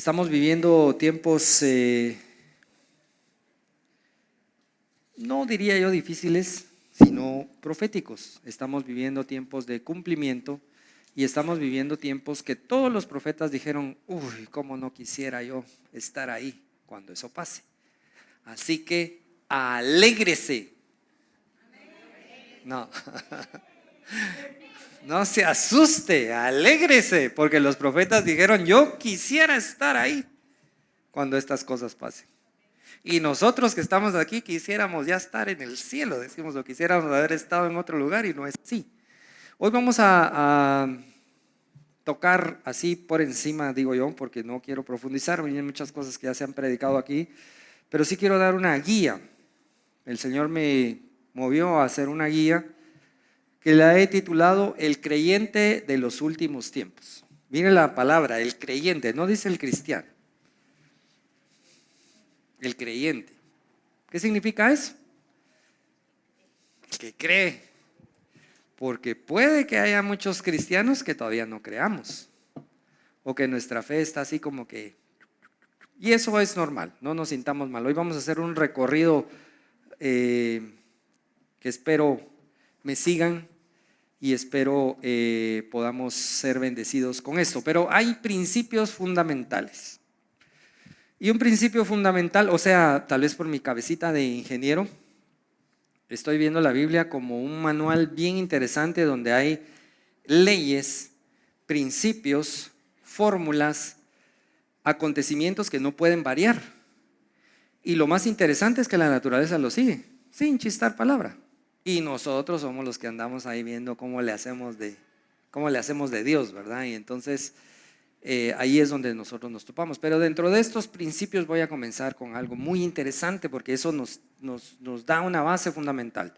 Estamos viviendo tiempos, no diría yo difíciles, sino proféticos. Estamos viviendo tiempos de cumplimiento y estamos viviendo tiempos que todos los profetas dijeron, uy, cómo no quisiera yo estar ahí cuando eso pase. Así que alégrese. No, no se asuste, alégrese, porque los profetas dijeron, yo quisiera estar ahí cuando estas cosas pasen. Y nosotros que estamos aquí quisiéramos ya estar en el cielo, decimos, o quisiéramos haber estado en otro lugar y no es así. Hoy vamos a tocar así por encima, digo yo, porque no quiero profundizar, hay muchas cosas que ya se han predicado aquí, pero sí quiero dar una guía. El Señor me movió a hacer una guía que la he titulado El creyente de los últimos tiempos. Mire la palabra, el creyente, no dice el cristiano. El creyente. ¿Qué significa eso? El que cree. Porque puede que haya muchos cristianos que todavía no creamos. O que nuestra fe está así como que... Y eso es normal, no nos sintamos mal. Hoy vamos a hacer un recorrido que espero me sigan y espero podamos ser bendecidos con esto. Pero hay principios fundamentales. Y un principio fundamental, o sea, tal vez por mi cabecita de ingeniero, estoy viendo la Biblia como un manual bien interesante donde hay leyes, principios, fórmulas, acontecimientos que no pueden variar. Y lo más interesante es que la naturaleza lo sigue, sin chistar palabra. Y nosotros somos los que andamos ahí viendo cómo le hacemos de Dios, ¿verdad? Y entonces ahí es donde nosotros nos topamos. Pero dentro de estos principios voy a comenzar con algo muy interesante porque eso nos da una base fundamental.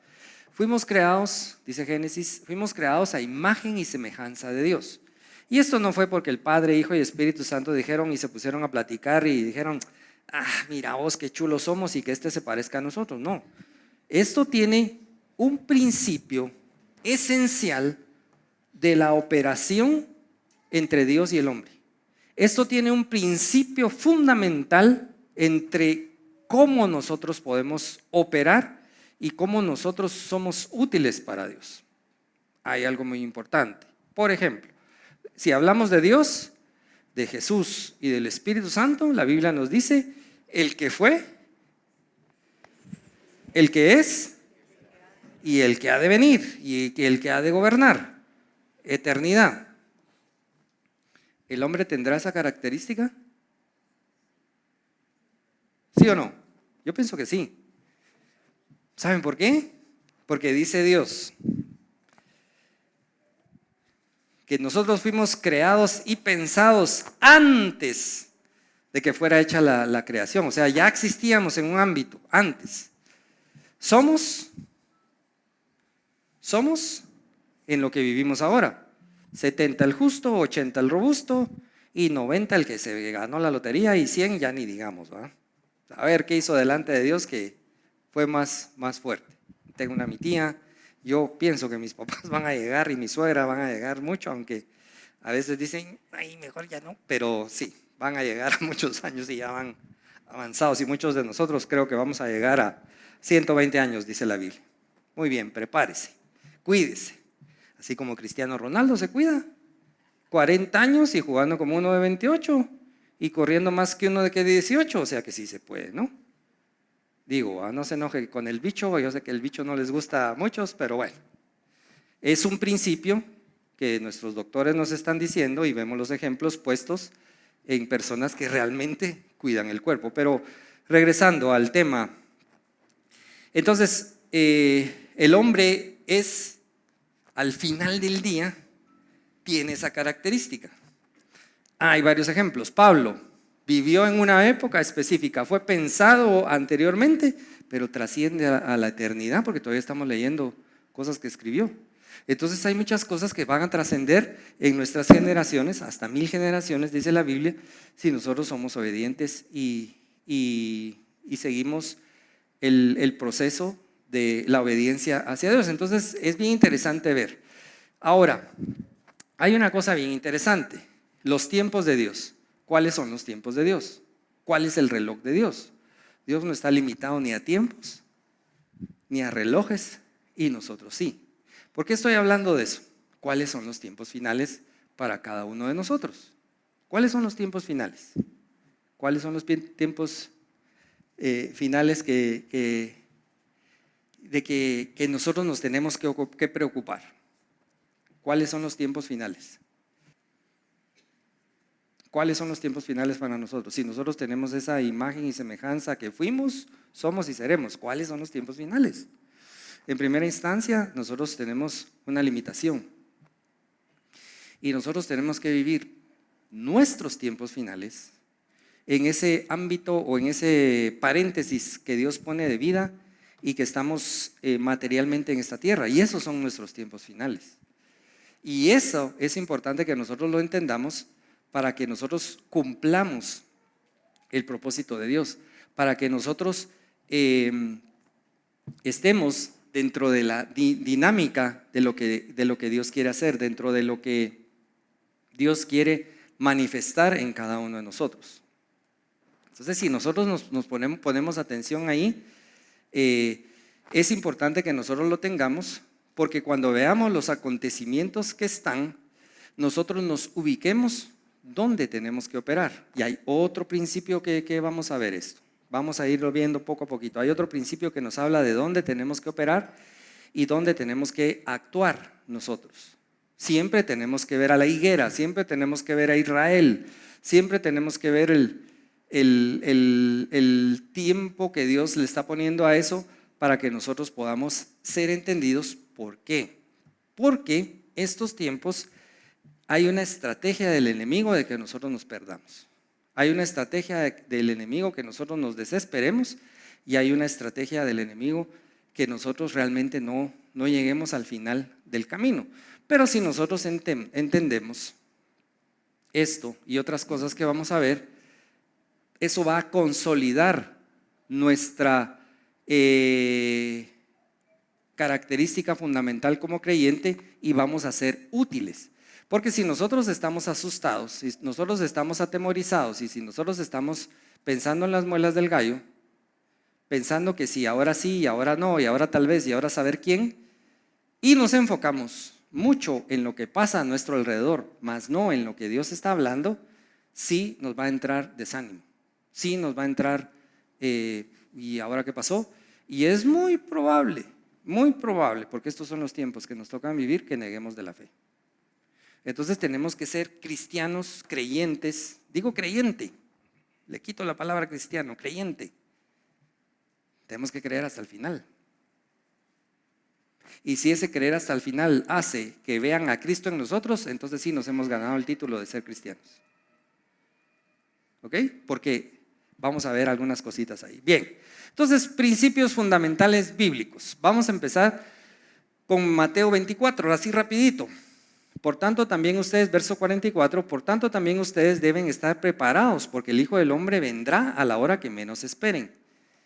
Fuimos creados, dice Génesis, fuimos creados a imagen y semejanza de Dios. Y esto no fue porque el Padre, Hijo y Espíritu Santo dijeron y se pusieron a platicar y dijeron, mira vos qué chulos somos y que este se parezca a nosotros. No, esto tiene un principio esencial de la operación entre Dios y el hombre. Esto tiene un principio fundamental entre cómo nosotros podemos operar y cómo nosotros somos útiles para Dios. Hay algo muy importante. Por ejemplo, si hablamos de Dios, de Jesús y del Espíritu Santo, la Biblia nos dice el que fue, el que es y el que ha de venir y el que ha de gobernar. Eternidad. ¿El hombre tendrá esa característica? ¿Sí o no? Yo pienso que sí. ¿Saben por qué? Porque dice Dios que nosotros fuimos creados y pensados antes de que fuera hecha la creación. O sea, ya existíamos en un ámbito antes. Somos en lo que vivimos ahora. 70 el justo, 80 el robusto y 90 el que se ganó la lotería y 100 ya ni digamos, ¿verdad? A ver qué hizo delante de Dios que fue más fuerte. Tengo mi tía, yo pienso que mis papás van a llegar y mi suegra van a llegar mucho, aunque a veces dicen, ay, mejor ya no, pero sí, van a llegar a muchos años y ya van avanzados y muchos de nosotros creo que vamos a llegar a 120 años, dice la Biblia. Muy bien, prepárese, cuídese. Así como Cristiano Ronaldo se cuida, 40 años y jugando como uno de 28 y corriendo más que uno de 18, o sea que sí se puede, ¿no? Digo, no se enoje con el bicho, yo sé que el bicho no les gusta a muchos, pero bueno, es un principio que nuestros doctores nos están diciendo y vemos los ejemplos puestos en personas que realmente cuidan el cuerpo. Pero regresando al tema, entonces el hombre es, al final del día, tiene esa característica. Hay varios ejemplos. Pablo vivió en una época específica, fue pensado anteriormente, pero trasciende a la eternidad porque todavía estamos leyendo cosas que escribió. Entonces hay muchas cosas que van a trascender en nuestras generaciones, hasta 1000 generaciones, dice la Biblia, si nosotros somos obedientes y seguimos el proceso de la obediencia hacia Dios. Entonces es bien interesante ver. Ahora, hay una cosa bien interesante, los tiempos de Dios. ¿Cuáles son los tiempos de Dios? ¿Cuál es el reloj de Dios? Dios no está limitado ni a tiempos, ni a relojes, y nosotros sí. ¿Por qué estoy hablando de eso? ¿Cuáles son los tiempos finales para cada uno de nosotros? ¿Cuáles son los tiempos finales? ¿Cuáles son los tiempos finales que nosotros nos tenemos que preocupar? ¿Cuáles son los tiempos finales? ¿Cuáles son los tiempos finales para nosotros? Si nosotros tenemos esa imagen y semejanza que fuimos, somos y seremos, ¿cuáles son los tiempos finales? En primera instancia, nosotros tenemos una limitación y nosotros tenemos que vivir nuestros tiempos finales en ese ámbito o en ese paréntesis que Dios pone de vida y que estamos materialmente en esta tierra, y esos son nuestros tiempos finales. Y eso es importante que nosotros lo entendamos para que nosotros cumplamos el propósito de Dios, para que nosotros estemos dentro de la dinámica de lo que Dios quiere hacer, dentro de lo que Dios quiere manifestar en cada uno de nosotros. Entonces, si nosotros nos ponemos atención ahí, es importante que nosotros lo tengamos, porque cuando veamos los acontecimientos que están, nosotros nos ubiquemos dónde tenemos que operar. Y hay otro principio que vamos a ver esto. Vamos a irlo viendo poco a poquito. Hay otro principio que nos habla de dónde tenemos que operar y dónde tenemos que actuar nosotros. Siempre tenemos que ver a la higuera, siempre tenemos que ver a Israel, siempre tenemos que ver el tiempo que Dios le está poniendo a eso para que nosotros podamos ser entendidos. ¿Por qué? Porque estos tiempos hay una estrategia del enemigo de que nosotros nos perdamos. Hay una estrategia del enemigo que nosotros nos desesperemos, y hay una estrategia del enemigo que nosotros realmente no lleguemos al final del camino. Pero si nosotros entendemos esto y otras cosas que vamos a ver, eso va a consolidar nuestra característica fundamental como creyente y vamos a ser útiles. Porque si nosotros estamos asustados, si nosotros estamos atemorizados y si nosotros estamos pensando en las muelas del gallo, pensando que sí, ahora sí, y ahora no, y ahora tal vez, y ahora saber quién, y nos enfocamos mucho en lo que pasa a nuestro alrededor, más no en lo que Dios está hablando, sí nos va a entrar desánimo, sí nos va a entrar, ¿y ahora qué pasó? Y es muy probable, porque estos son los tiempos que nos tocan vivir, que neguemos de la fe. Entonces tenemos que ser cristianos, creyentes. Digo creyente, le quito la palabra cristiano, creyente. Tenemos que creer hasta el final. Y si ese creer hasta el final hace que vean a Cristo en nosotros, entonces sí nos hemos ganado el título de ser cristianos. ¿Ok? Porque vamos a ver algunas cositas ahí. Bien, entonces principios fundamentales bíblicos. Vamos a empezar con Mateo 24, así rapidito. Por tanto también ustedes, verso 44, por tanto también ustedes deben estar preparados, porque el Hijo del Hombre vendrá a la hora que menos esperen.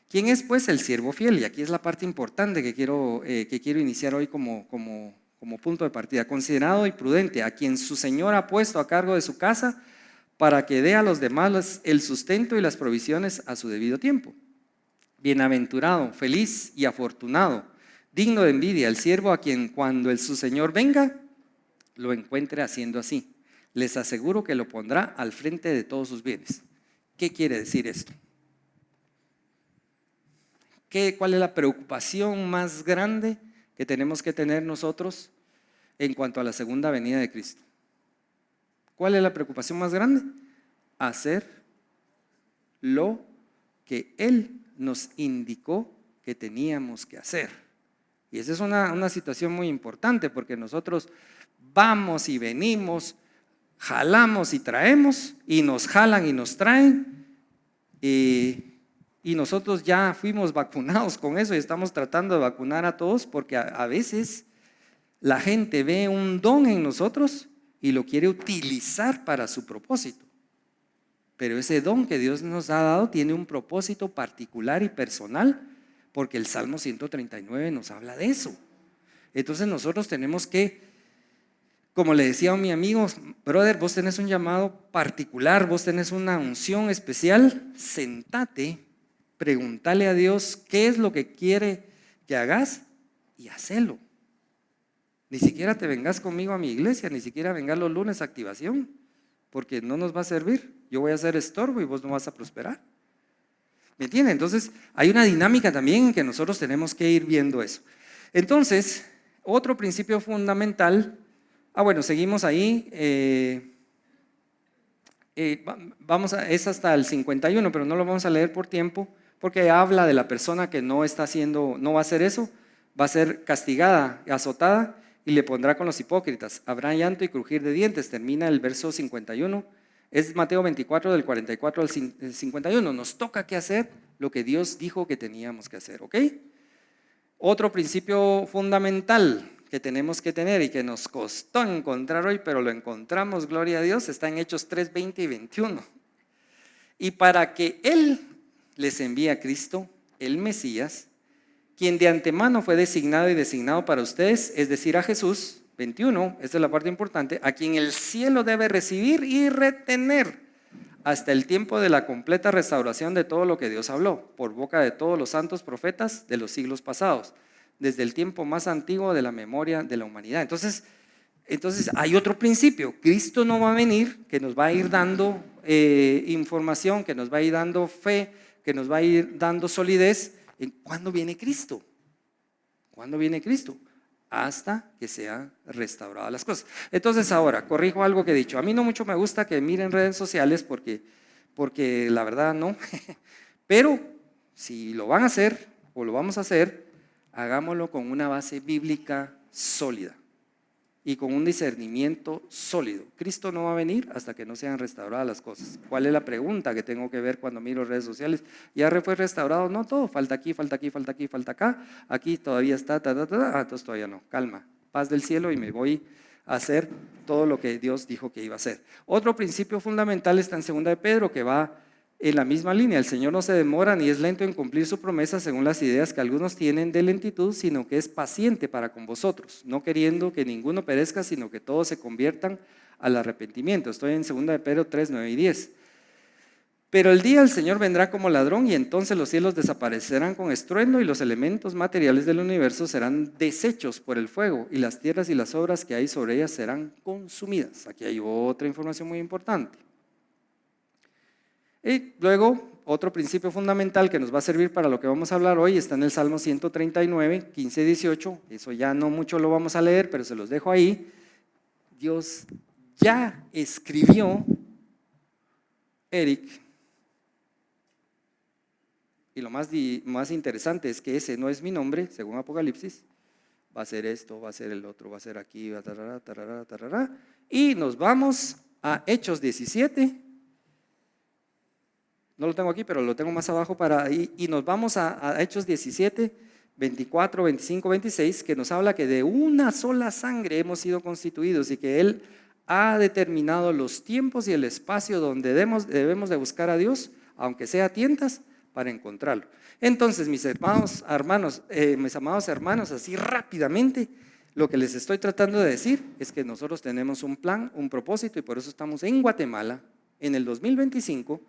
¿Quién es pues el siervo fiel? Y aquí es la parte importante que quiero iniciar hoy como punto de partida. Considerado y prudente, a quien su Señor ha puesto a cargo de su casa, para que dé a los demás el sustento y las provisiones a su debido tiempo. Bienaventurado, feliz y afortunado, digno de envidia, el siervo a quien cuando su Señor venga, lo encuentre haciendo así. Les aseguro que lo pondrá al frente de todos sus bienes. ¿Qué quiere decir esto? ¿Cuál es la preocupación más grande que tenemos que tener nosotros en cuanto a la segunda venida de Cristo? ¿Cuál es la preocupación más grande? Hacer lo que Él nos indicó que teníamos que hacer. Y esa es una situación muy importante, porque nosotros vamos y venimos, jalamos y traemos, y nos jalan y nos traen, y nosotros ya fuimos vacunados con eso y estamos tratando de vacunar a todos, porque a veces la gente ve un don en nosotros y lo quiere utilizar para su propósito. Pero ese don que Dios nos ha dado tiene un propósito particular y personal, porque el Salmo 139 nos habla de eso. Entonces nosotros tenemos que como le decía a mi amigo, brother, vos tenés un llamado particular, vos tenés una unción especial, sentate, pregúntale a Dios qué es lo que quiere que hagas y hacelo. Ni siquiera te vengas conmigo a mi iglesia, ni siquiera vengas los lunes a activación, porque no nos va a servir. Yo voy a ser estorbo y vos no vas a prosperar. ¿Me entienden? Entonces, hay una dinámica también en que nosotros tenemos que ir viendo eso. Entonces, otro principio fundamental, bueno, seguimos ahí, es hasta el 51, pero no lo vamos a leer por tiempo, porque habla de la persona que no está haciendo, no va a hacer eso, va a ser castigada, azotada, y le pondrá con los hipócritas. Habrá llanto y crujir de dientes. Termina el verso 51. Es Mateo 24 del 44 al 51. Nos toca que hacer lo que Dios dijo que teníamos que hacer, ¿ok? Otro principio fundamental que tenemos que tener y que nos costó encontrar hoy, pero lo encontramos, gloria a Dios, está en Hechos 3, 20 y 21. Y para que Él les envíe a Cristo, el Mesías, quien de antemano fue designado para ustedes, es decir, a Jesús, 21, esta es la parte importante, a quien el cielo debe recibir y retener hasta el tiempo de la completa restauración de todo lo que Dios habló, por boca de todos los santos profetas de los siglos pasados, desde el tiempo más antiguo de la memoria de la humanidad. Entonces hay otro principio, Cristo no va a venir, que nos va a ir dando información, que nos va a ir dando fe, que nos va a ir dando solidez. ¿Cuándo viene Cristo? ¿Cuándo viene Cristo? Hasta que sean restauradas las cosas. Entonces ahora, corrijo algo que he dicho. A mí no mucho me gusta que miren redes sociales porque la verdad no. Pero si lo van a hacer o lo vamos a hacer, hagámoslo con una base bíblica sólida y con un discernimiento sólido. Cristo no va a venir hasta que no sean restauradas las cosas. ¿Cuál es la pregunta que tengo que ver cuando miro redes sociales? ¿Ya fue restaurado? No todo, falta aquí, falta aquí, falta aquí, falta acá. Aquí todavía está, entonces todavía no. Calma, paz del cielo y me voy a hacer todo lo que Dios dijo que iba a hacer. Otro principio fundamental está en 2 de Pedro que va en la misma línea. El Señor no se demora ni es lento en cumplir su promesa según las ideas que algunos tienen de lentitud, sino que es paciente para con vosotros, no queriendo que ninguno perezca, sino que todos se conviertan al arrepentimiento. Estoy en 2 de Pedro 3, 9 y 10. Pero el día del Señor vendrá como ladrón y entonces los cielos desaparecerán con estruendo y los elementos materiales del universo serán deshechos por el fuego y las tierras y las obras que hay sobre ellas serán consumidas. Aquí hay otra información muy importante. Y luego, otro principio fundamental que nos va a servir para lo que vamos a hablar hoy está en el Salmo 139, 15 y 18. Eso ya no mucho lo vamos a leer, pero se los dejo ahí. Dios ya escribió, Eric, y lo más interesante es que ese no es mi nombre, según Apocalipsis. Va a ser esto, va a ser el otro, va a ser aquí, tarará, tarará, tarará. Y nos vamos a Hechos 17. No lo tengo aquí, pero lo tengo más abajo y nos vamos a Hechos 17, 24, 25, 26, que nos habla que de una sola sangre hemos sido constituidos y que Él ha determinado los tiempos y el espacio donde debemos de buscar a Dios, aunque sea a tientas, para encontrarlo. Entonces, mis amados hermanos, así rápidamente, lo que les estoy tratando de decir es que nosotros tenemos un plan, un propósito, y por eso estamos en Guatemala en el 2025,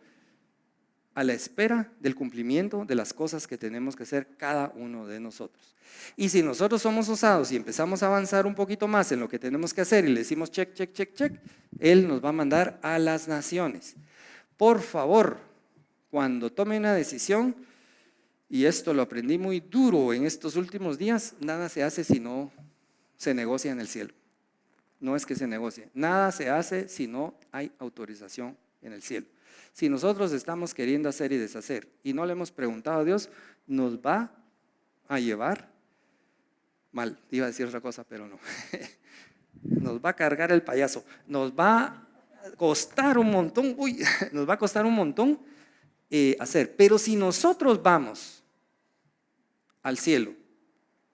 a la espera del cumplimiento de las cosas que tenemos que hacer cada uno de nosotros. Y si nosotros somos osados y empezamos a avanzar un poquito más en lo que tenemos que hacer y le decimos check, check, check, check, Él nos va a mandar a las naciones. Por favor, cuando tome una decisión, y esto lo aprendí muy duro en estos últimos días, nada se hace si no se negocia en el cielo. No es que se negocie, nada se hace si no hay autorización en el cielo. Si nosotros estamos queriendo hacer y deshacer y no le hemos preguntado a Dios, nos va a llevar mal. Iba a decir otra cosa, pero no. Nos va a cargar el payaso. Nos va a costar un montón. Nos va a costar un montón hacer. Pero si nosotros vamos al cielo,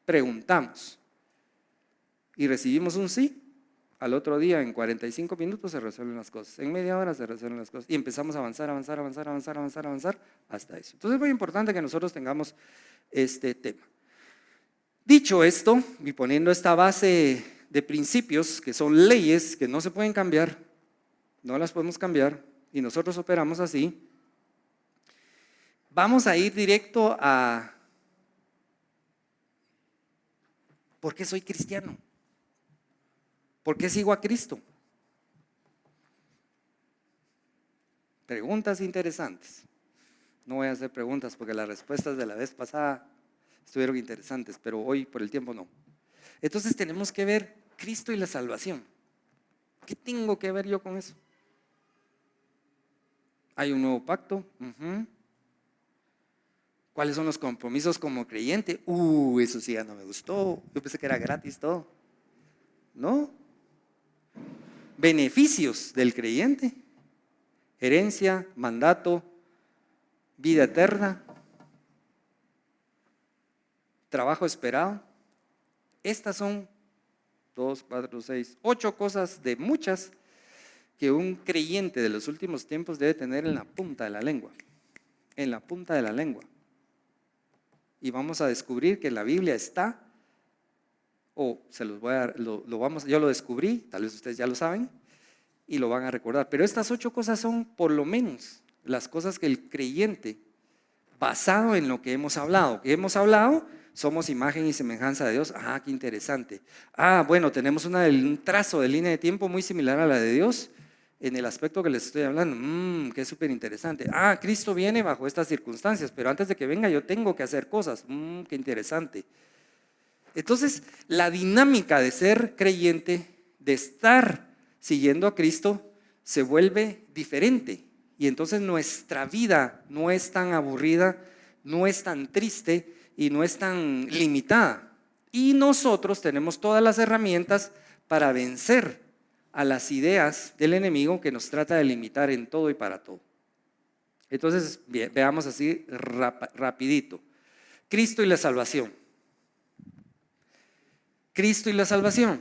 preguntamos y recibimos un sí, al otro día en 45 minutos se resuelven las cosas, en media hora se resuelven las cosas y empezamos a avanzar hasta eso. Entonces es muy importante que nosotros tengamos este tema. Dicho esto y poniendo esta base de principios que son leyes que no se pueden cambiar, no las podemos cambiar y nosotros operamos así. Vamos a ir directo a ¿por qué soy cristiano? ¿Por qué sigo a Cristo? Preguntas interesantes. No voy a hacer preguntas porque las respuestas de la vez pasada estuvieron interesantes, pero hoy por el tiempo no. Entonces tenemos que ver Cristo y la salvación. ¿Qué tengo que ver yo con eso? Hay un nuevo pacto. ¿Cuáles son los compromisos como creyente? Eso sí ya no me gustó. Yo pensé que era gratis todo. ¿No? Beneficios del creyente. Herencia, mandato, vida eterna, trabajo esperado. Estas son 2, 4, 6, 8 cosas de muchas que un creyente de los últimos tiempos debe tener en la punta de la lengua. En la punta de la lengua. Y vamos a descubrir que la Biblia está, se los voy a, yo lo descubrí, tal vez ustedes ya lo saben, y lo van a recordar. Pero estas 8 cosas son por lo menos las cosas que el creyente, basado en lo que hemos hablado, somos imagen y semejanza de Dios. Qué interesante. Bueno, tenemos un trazo de línea de tiempo muy similar a la de Dios en el aspecto que les estoy hablando. Que es súper interesante. Cristo viene bajo estas circunstancias, pero antes de que venga yo tengo que hacer cosas. Qué interesante. Entonces, la dinámica de ser creyente, de estar siguiendo a Cristo, se vuelve diferente. Y entonces nuestra vida no es tan aburrida, no es tan triste y no es tan limitada. Y nosotros tenemos todas las herramientas para vencer a las ideas del enemigo que nos trata de limitar en todo y para todo. Entonces, veamos así rapidito. Cristo y la salvación. Cristo y la salvación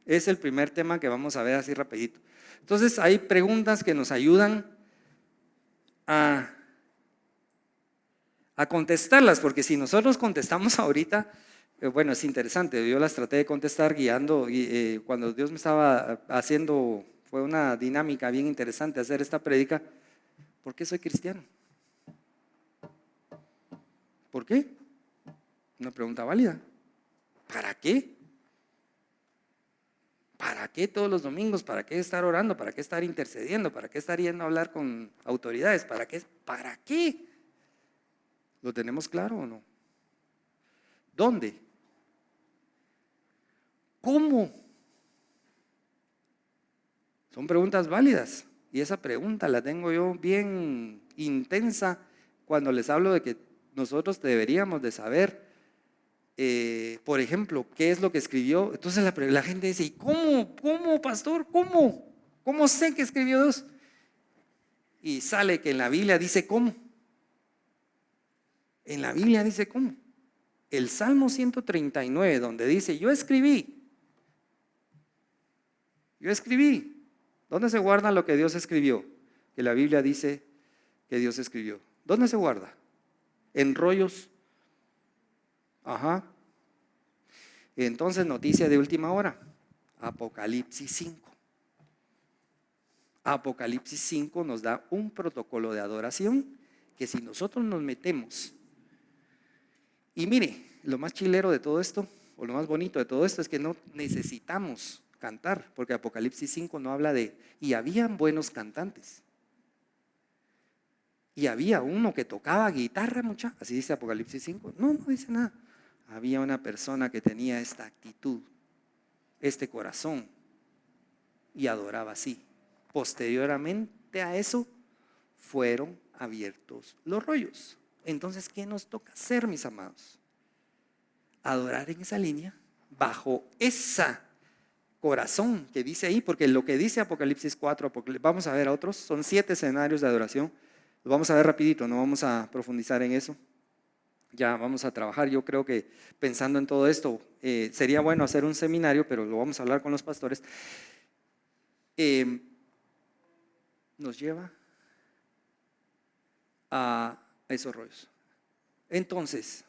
es el primer tema que vamos a ver así rapidito. Entonces, hay preguntas que nos ayudan a contestarlas, porque si nosotros contestamos ahorita, bueno, es interesante, yo las traté de contestar guiando, y cuando Dios me estaba haciendo, fue una dinámica bien interesante hacer esta prédica. ¿Por qué soy cristiano? ¿Por qué? Una pregunta válida. ¿Para qué? ¿Para qué todos los domingos? ¿Para qué estar orando? ¿Para qué estar intercediendo? ¿Para qué estar yendo a hablar con autoridades? ¿Para qué? ¿Para qué? ¿Lo tenemos claro o no? ¿Dónde? ¿Cómo? Son preguntas válidas y esa pregunta la tengo yo bien intensa cuando les hablo de que nosotros deberíamos de saber, por ejemplo, qué es lo que escribió. Entonces la gente dice, ¿y cómo, pastor? ¿Cómo sé que escribió Dios? Y sale que en la Biblia dice cómo. En la Biblia dice cómo. El Salmo 139, donde dice, yo escribí. ¿Dónde se guarda lo que Dios escribió? Que la Biblia dice que Dios escribió. ¿Dónde se guarda? En rollos. Entonces, noticia de última hora. Apocalipsis 5. Apocalipsis 5 nos da un protocolo de adoración que si nosotros nos metemos. Y mire, lo más chilero de todo esto, o lo más bonito de todo esto, es que no necesitamos cantar, porque Apocalipsis 5 no habla de, y habían buenos cantantes. Y había uno que tocaba guitarra, así dice Apocalipsis 5. No dice nada. Había una persona que tenía esta actitud, este corazón, y adoraba así. Posteriormente a eso, fueron abiertos los rollos. Entonces, ¿qué nos toca hacer, mis amados? Adorar en esa línea, bajo esa corazón que dice ahí, porque lo que dice Apocalipsis 4, vamos a ver a otros, son 7 escenarios de adoración. Lo vamos a ver rapidito, no vamos a profundizar en eso. Ya vamos a trabajar. Yo creo que pensando en todo esto, sería bueno hacer un seminario, pero lo vamos a hablar con los pastores. Nos lleva a esos rollos. Entonces,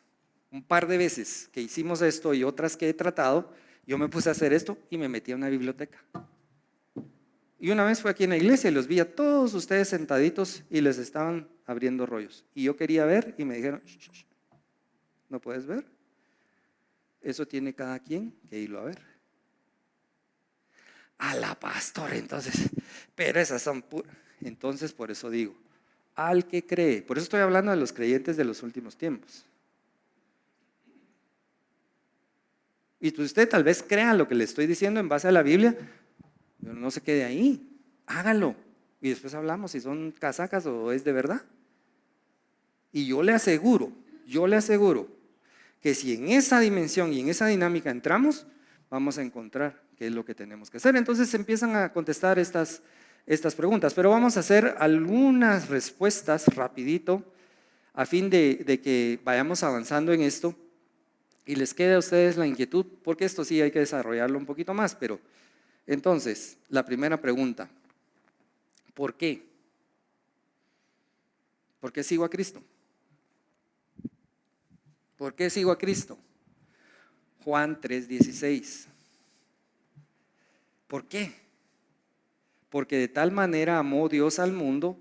un par de veces que hicimos esto y otras que he tratado, Yo me puse a hacer esto y me metí a una biblioteca. Y una vez fue aquí en la iglesia y los vi a todos ustedes sentaditos y les estaban abriendo rollos. Y yo quería ver y me dijeron, "Shh, shh, shh, ¿no puedes ver? Eso tiene cada quien que irlo a ver". A la pastora, entonces, pero esas son puras. Entonces, por eso digo, al que cree, por eso estoy hablando de los creyentes de los últimos tiempos. Y pues usted tal vez crea lo que le estoy diciendo en base a la Biblia, pero no se quede ahí, hágalo. Y después hablamos si son casacas o es de verdad. Y yo le aseguro que si en esa dimensión y en esa dinámica entramos, vamos a encontrar qué es lo que tenemos que hacer. Entonces se empiezan a contestar estas preguntas, pero vamos a hacer algunas respuestas rapidito a fin de que vayamos avanzando en esto y les quede a ustedes la inquietud, porque esto sí hay que desarrollarlo un poquito más. Pero entonces, la primera pregunta, ¿por qué? ¿Por qué sigo a Cristo? ¿Por qué sigo a Cristo? Juan 3:16. ¿Por qué? Porque de tal manera amó Dios al mundo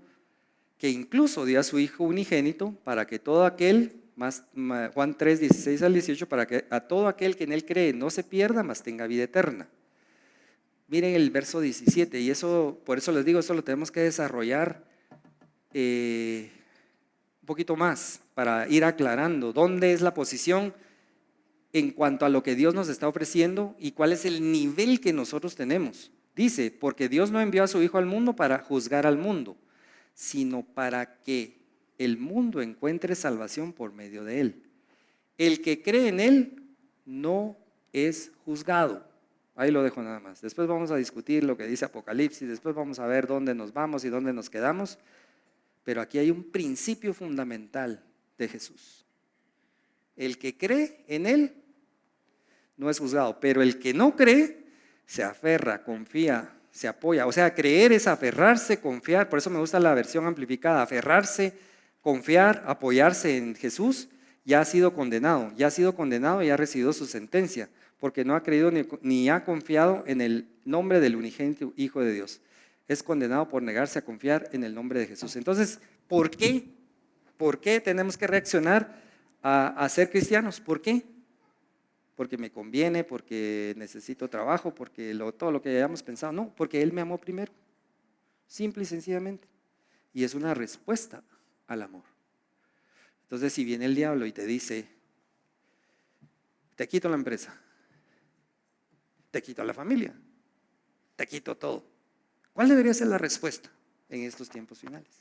que incluso dio a su Hijo unigénito para que todo aquel, Juan 3:16-18, para que a todo aquel que en él cree no se pierda, mas tenga vida eterna. Miren el verso 17, y eso, por eso les digo, eso lo tenemos que desarrollar un poquito más para ir aclarando dónde es la posición en cuanto a lo que Dios nos está ofreciendo y cuál es el nivel que nosotros tenemos. Dice, porque Dios no envió a su Hijo al mundo para juzgar al mundo, sino para que el mundo encuentre salvación por medio de él. El que cree en él no es juzgado. Ahí lo dejo nada más. Después vamos a discutir lo que dice Apocalipsis, después vamos a ver dónde nos vamos y dónde nos quedamos. Pero aquí hay un principio fundamental de Jesús. El que cree en él no es juzgado, pero el que no cree se aferra, confía, se apoya. O sea, creer es aferrarse, confiar. Por eso me gusta la versión amplificada. Aferrarse, confiar, apoyarse en Jesús. Ya ha sido condenado y ha recibido su sentencia, porque no ha creído ni ha confiado en el nombre del unigénito Hijo de Dios. Es condenado por negarse a confiar en el nombre de Jesús. Entonces, ¿por qué? ¿Por qué tenemos que reaccionar a ser cristianos? ¿Por qué? Porque me conviene, porque necesito trabajo, porque todo lo que hayamos pensado. No, porque Él me amó primero, simple y sencillamente. Y es una respuesta al amor. Entonces, si viene el diablo y te dice, te quito la empresa, te quito la familia, te quito todo, ¿cuál debería ser la respuesta en estos tiempos finales?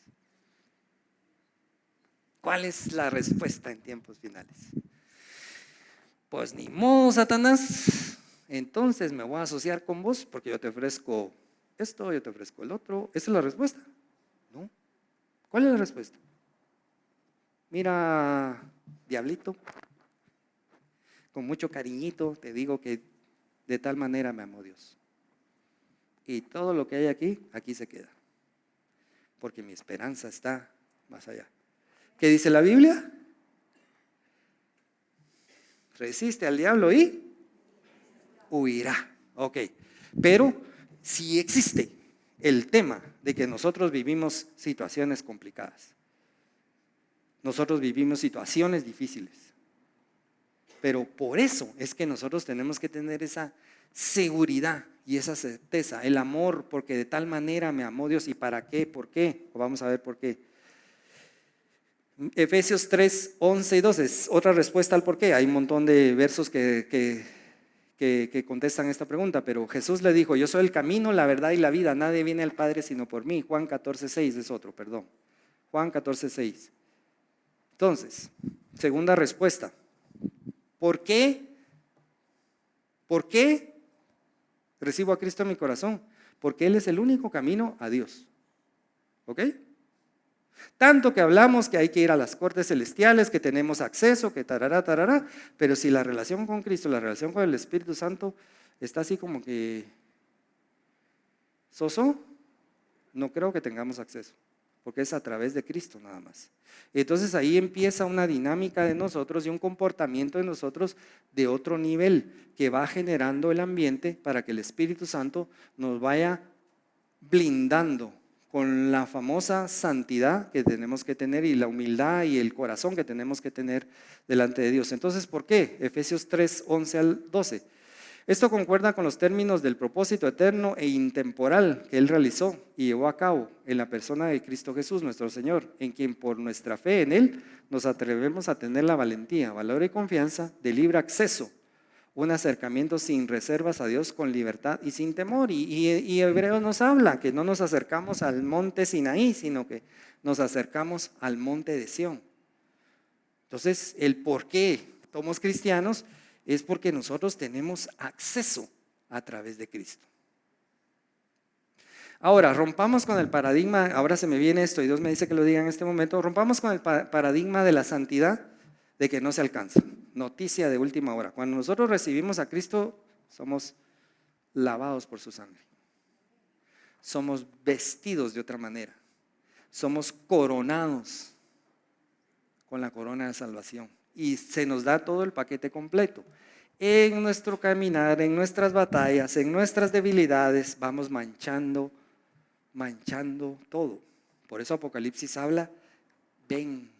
¿Cuál es la respuesta en tiempos finales? Pues ni modo, Satanás, entonces me voy a asociar con vos porque yo te ofrezco esto, yo te ofrezco el otro. ¿Esa es la respuesta? ¿No? ¿Cuál es la respuesta? Mira, diablito, con mucho cariñito te digo que de tal manera me amó Dios. Y todo lo que hay aquí, aquí se queda. Porque mi esperanza está más allá. ¿Qué dice la Biblia? Resiste al diablo y huirá. Ok, pero si existe el tema de que nosotros vivimos situaciones complicadas, nosotros vivimos situaciones difíciles, pero por eso es que nosotros tenemos que tener esa seguridad y esa certeza, el amor, porque de tal manera me amó Dios. ¿Y para qué? ¿Por qué? Vamos a ver por qué. Efesios 3, 11 y 12 es otra respuesta al por qué. Hay un montón de versos que contestan esta pregunta, pero Jesús le dijo, yo soy el camino, la verdad y la vida, nadie viene al Padre sino por mí. Juan 14, 6 es otro, perdón. Juan 14, 6. Entonces, segunda respuesta. ¿Por qué? ¿Por qué recibo a Cristo en mi corazón? Porque Él es el único camino a Dios. ¿Ok? Tanto que hablamos que hay que ir a las cortes celestiales, que tenemos acceso, que tarará, tarará, pero si la relación con Cristo, la relación con el Espíritu Santo está así como que soso, no creo que tengamos acceso. porque es a través de Cristo nada más. Entonces ahí empieza una dinámica de nosotros y un comportamiento de nosotros de otro nivel que va generando el ambiente para que el Espíritu Santo nos vaya blindando con la famosa santidad que tenemos que tener y la humildad y el corazón que tenemos que tener delante de Dios. Entonces, ¿por qué? Efesios 3, 11 al 12. Esto concuerda con los términos del propósito eterno e intemporal que Él realizó y llevó a cabo en la persona de Cristo Jesús, nuestro Señor, en quien por nuestra fe en Él nos atrevemos a tener la valentía, valor y confianza de libre acceso, un acercamiento sin reservas a Dios con libertad y sin temor. Y Hebreos nos habla que no nos acercamos al monte Sinaí, sino que nos acercamos al monte de Sión. Entonces, el por qué somos cristianos es porque nosotros tenemos acceso a través de Cristo. Ahora, rompamos con el paradigma, ahora se me viene esto y Dios me dice que lo diga en este momento, rompamos con el paradigma de la santidad de que no se alcanza. Noticia de última hora, cuando nosotros recibimos a Cristo, somos lavados por su sangre. Somos vestidos de otra manera. Somos coronados con la corona de salvación. Y se nos da todo el paquete completo. En nuestro caminar, en nuestras batallas, en nuestras debilidades, vamos manchando todo. Por eso Apocalipsis habla, ven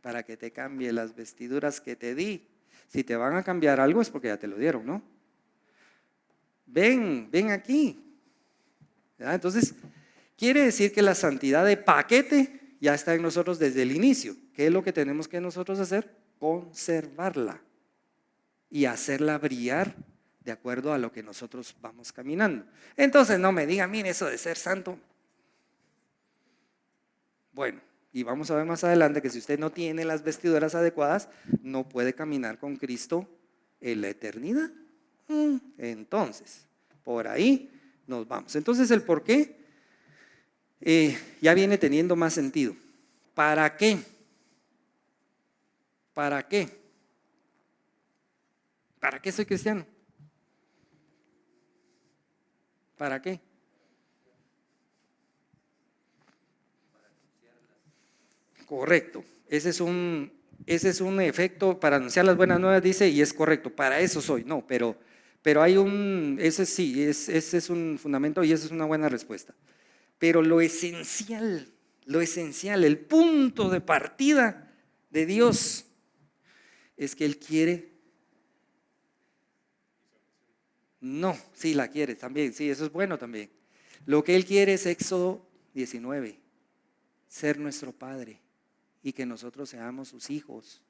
para que te cambie las vestiduras que te di. Si te van a cambiar algo es porque ya te lo dieron, ¿no? Ven aquí. ¿Verdad? Entonces, quiere decir que la santidad de paquete ya está en nosotros desde el inicio. ¿Qué es lo que tenemos que nosotros hacer? Conservarla y hacerla brillar de acuerdo a lo que nosotros vamos caminando. Entonces no me diga, mire, eso de ser santo. Bueno, y vamos a ver más adelante que si usted no tiene las vestiduras adecuadas, no puede caminar con Cristo en la eternidad. Entonces, por ahí nos vamos. Entonces el por qué ya viene teniendo más sentido. ¿Para qué? ¿Para qué? ¿Para qué soy cristiano? ¿Para qué? Correcto. Ese es un efecto para anunciar las buenas nuevas, dice, y es correcto. Para eso soy. No, pero hay ese sí, ese es un fundamento y esa es una buena respuesta. Pero lo esencial, el punto de partida de Dios es que Él quiere. No, sí la quiere también, sí, eso es bueno también. Lo que Él quiere es Éxodo 19, ser nuestro Padre y que nosotros seamos sus hijos.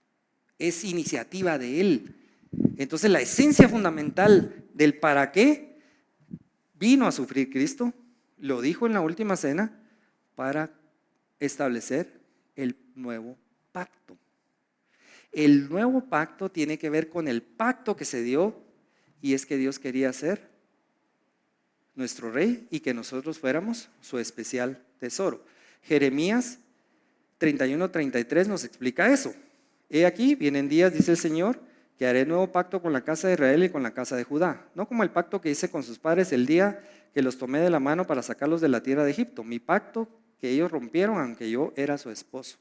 Es iniciativa de Él. Entonces la esencia fundamental del para qué vino a sufrir Cristo, lo dijo en la última cena, para establecer el nuevo pacto. El nuevo pacto tiene que ver con el pacto que se dio, y es que Dios quería ser nuestro rey y que nosotros fuéramos su especial tesoro. Jeremías 31-33 nos explica eso. He aquí, vienen días, dice el Señor, que haré nuevo pacto con la casa de Israel y con la casa de Judá. No como el pacto que hice con sus padres el día que los tomé de la mano para sacarlos de la tierra de Egipto. Mi pacto que ellos rompieron, aunque yo era su esposo.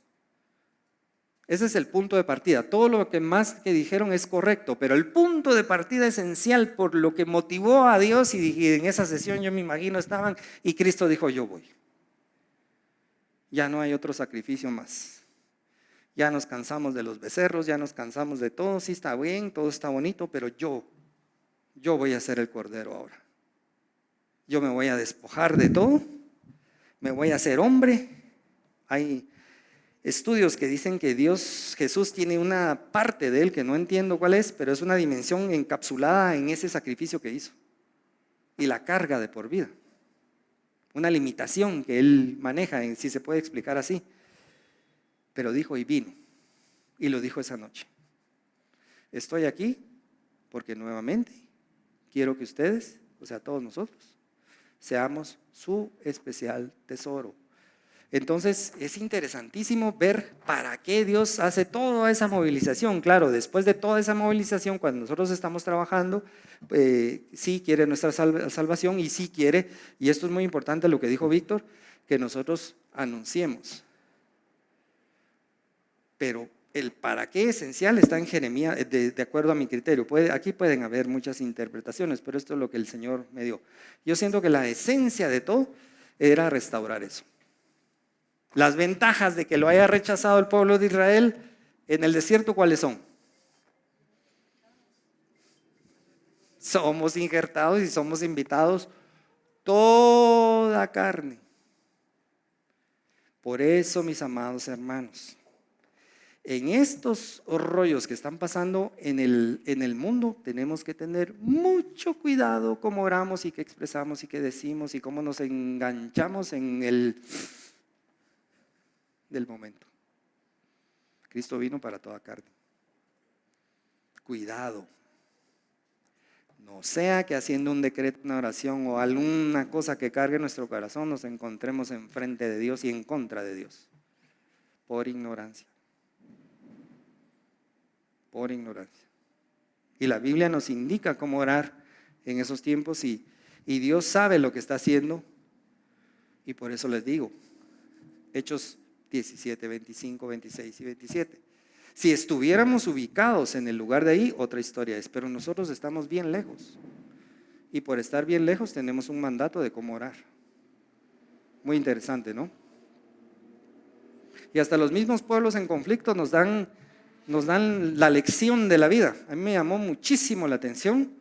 Ese es el punto de partida. Todo lo que más que dijeron es correcto, pero el punto de partida esencial por lo que motivó a Dios, y en esa sesión yo me imagino estaban, y Cristo dijo, yo voy. Ya no hay otro sacrificio más. Ya nos cansamos de los becerros, ya nos cansamos de todo, sí está bien, todo está bonito, pero yo voy a ser el cordero ahora. Yo me voy a despojar de todo, me voy a hacer hombre. Hay estudios que dicen que Jesús tiene una parte de Él que no entiendo cuál es, pero es una dimensión encapsulada en ese sacrificio que hizo y la carga de por vida. Una limitación que Él maneja, si se puede explicar así. Pero dijo y vino, y lo dijo esa noche. Estoy aquí porque nuevamente quiero que ustedes, o sea todos nosotros, seamos su especial tesoro. Entonces es interesantísimo ver para qué Dios hace toda esa movilización. Claro, después de toda esa movilización, cuando nosotros estamos trabajando, sí quiere nuestra salvación y sí quiere, y esto es muy importante lo que dijo Víctor, que nosotros anunciemos. Pero el para qué esencial está en Jeremías, de acuerdo a mi criterio. Aquí pueden haber muchas interpretaciones, pero esto es lo que el Señor me dio. Yo siento que la esencia de todo era restaurar eso. Las ventajas de que lo haya rechazado el pueblo de Israel en el desierto, ¿cuáles son? Somos injertados y somos invitados toda carne. Por eso, mis amados hermanos, en estos rollos que están pasando en el mundo, tenemos que tener mucho cuidado cómo oramos y qué expresamos y qué decimos y cómo nos enganchamos en el del momento. Cristo vino para toda carne. Cuidado. No sea que haciendo un decreto, una oración o alguna cosa que cargue nuestro corazón nos encontremos enfrente de Dios y en contra de Dios. Por ignorancia. Por ignorancia. Y la Biblia nos indica cómo orar en esos tiempos y Dios sabe lo que está haciendo. Y por eso les digo, Hechos 17, 25, 26 y 27. Si estuviéramos ubicados en el lugar de ahí, otra historia es, pero nosotros estamos bien lejos. Y por estar bien lejos tenemos un mandato de cómo orar. Muy interesante, ¿no? Y hasta los mismos pueblos en conflicto nos dan la lección de la vida. A mí me llamó muchísimo la atención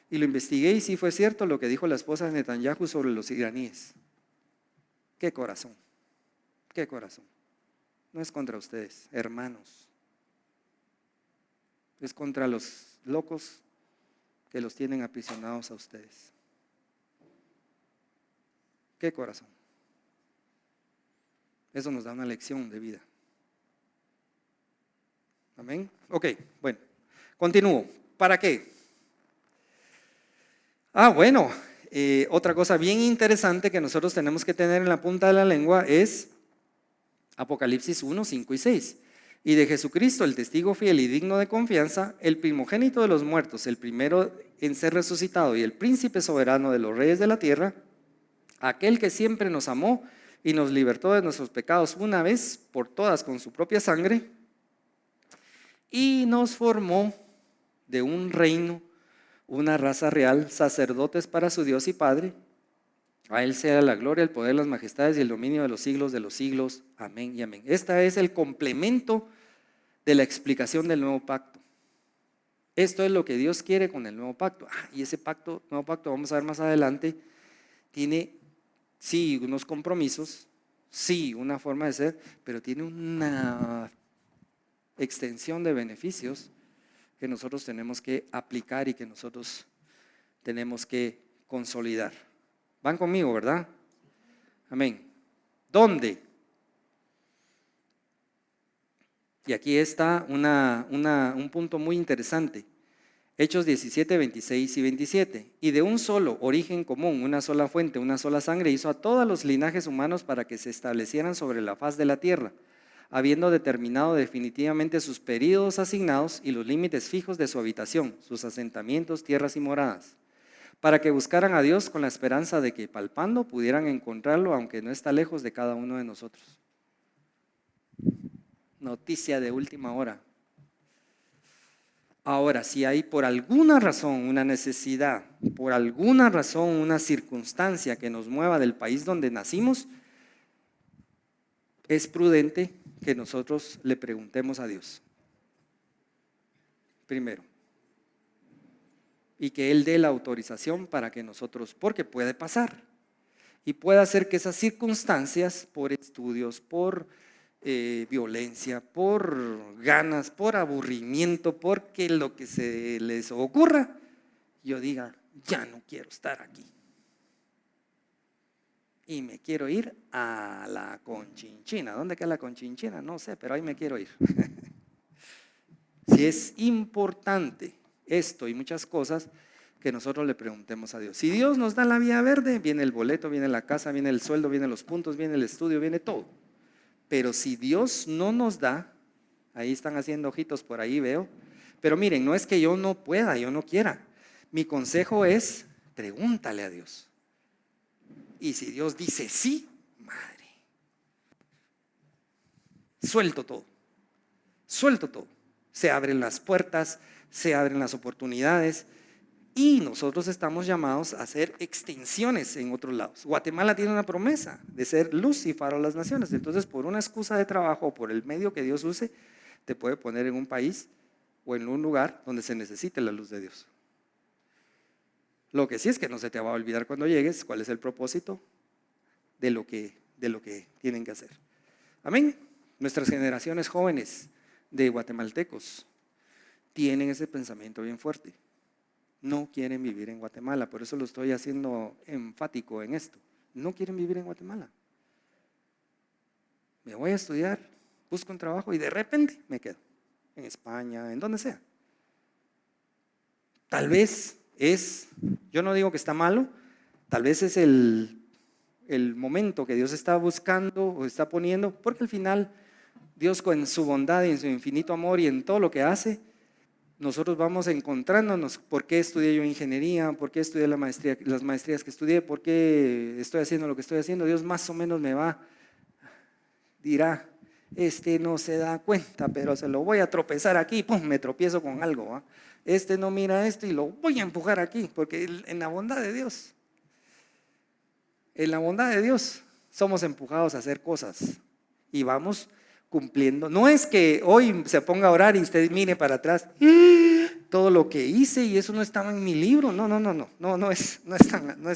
y lo investigué y sí fue cierto lo que dijo la esposa de Netanyahu sobre los iraníes. ¡Qué corazón! ¡Qué corazón! No es contra ustedes, hermanos. Es contra los locos que los tienen aprisionados a ustedes. ¡Qué corazón! Eso nos da una lección de vida. Amén. Ok, bueno, continúo. ¿Para qué? Bueno, otra cosa bien interesante que nosotros tenemos que tener en la punta de la lengua es Apocalipsis 1, 5 y 6. Y de Jesucristo, el testigo fiel y digno de confianza, el primogénito de los muertos, el primero en ser resucitado y el príncipe soberano de los reyes de la tierra, aquel que siempre nos amó y nos libertó de nuestros pecados una vez por todas con su propia sangre, y nos formó de un reino, una raza real, sacerdotes para su Dios y Padre. A Él sea la gloria, el poder, las majestades y el dominio de los siglos. Amén y amén. Este es el complemento de la explicación del nuevo pacto. Esto es lo que Dios quiere con el nuevo pacto. Y ese nuevo pacto, vamos a ver más adelante, tiene sí unos compromisos, sí una forma de ser, pero tiene una extensión de beneficios que nosotros tenemos que aplicar y que nosotros tenemos que consolidar. Van conmigo, ¿verdad? Amén. ¿Dónde? Y aquí está un punto muy interesante. Hechos 17, 26 y 27. Y de un solo origen común, una sola fuente, una sola sangre, hizo a todos los linajes humanos para que se establecieran sobre la faz de la tierra, habiendo determinado definitivamente sus períodos asignados y los límites fijos de su habitación, sus asentamientos, tierras y moradas, para que buscaran a Dios con la esperanza de que palpando pudieran encontrarlo, aunque no está lejos de cada uno de nosotros. Noticia de última hora. Ahora, si hay por alguna razón una necesidad, por alguna razón una circunstancia que nos mueva del país donde nacimos, es prudente que nosotros le preguntemos a Dios primero y que Él dé la autorización para que nosotros, porque puede pasar y puede hacer que esas circunstancias, por estudios, por violencia, por ganas, por aburrimiento, porque lo que se les ocurra, yo diga, ya no quiero estar aquí y me quiero ir a la Conchinchina. ¿Dónde queda la Conchinchina? No sé, pero ahí me quiero ir. Si es importante esto y muchas cosas, que nosotros le preguntemos a Dios. Si Dios nos da la vía verde, viene el boleto, viene la casa, viene el sueldo, vienen los puntos, viene el estudio, viene todo. Pero si Dios no nos da, ahí están haciendo ojitos por ahí, veo. Pero miren, no es que yo no pueda, yo no quiera. Mi consejo es, pregúntale a Dios. Y si Dios dice sí, madre, suelto todo. Suelto todo. Se abren las puertas, se abren las oportunidades y nosotros estamos llamados a hacer extensiones en otros lados. Guatemala tiene una promesa de ser luz y faro a las naciones. Entonces, por una excusa de trabajo o por el medio que Dios use, te puede poner en un país o en un lugar donde se necesite la luz de Dios. Lo que sí es que no se te va a olvidar cuando llegues cuál es el propósito de lo que tienen que hacer. Amén. Nuestras generaciones jóvenes de guatemaltecos tienen ese pensamiento bien fuerte. No quieren vivir en Guatemala, por eso lo estoy haciendo enfático en esto. No quieren vivir en Guatemala. Me voy a estudiar, busco un trabajo y de repente me quedo en España, en donde sea. Tal vez yo no digo que está malo, tal vez es el momento que Dios está buscando o está poniendo, porque al final Dios con su bondad y en su infinito amor y en todo lo que hace, nosotros vamos encontrándonos. ¿Por qué estudié yo ingeniería? ¿Por qué estudié las maestrías que estudié? ¿Por qué estoy haciendo lo que estoy haciendo? Dios más o menos dirá, no se da cuenta, pero se lo voy a tropezar aquí, pum, me tropiezo con algo, ¿va? No mira esto y lo voy a empujar aquí, porque en la bondad de Dios, somos empujados a hacer cosas y vamos cumpliendo. No es que hoy se ponga a orar y usted mire para atrás, todo lo que hice y eso no estaba en mi libro. No es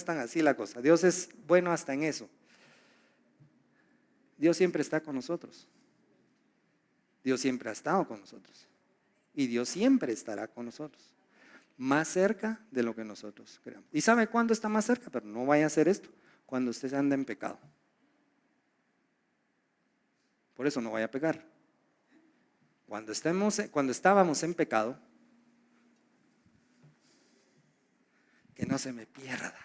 tan así la cosa. Dios es bueno hasta en eso. Dios siempre está con nosotros. Dios siempre ha estado con nosotros. Y Dios siempre estará con nosotros. Más cerca de lo que nosotros creamos. ¿Y sabe cuándo está más cerca? Pero no vaya a hacer esto. Cuando usted anda en pecado. Por eso no vaya a pecar. Cuando estábamos en pecado, que no se me pierda,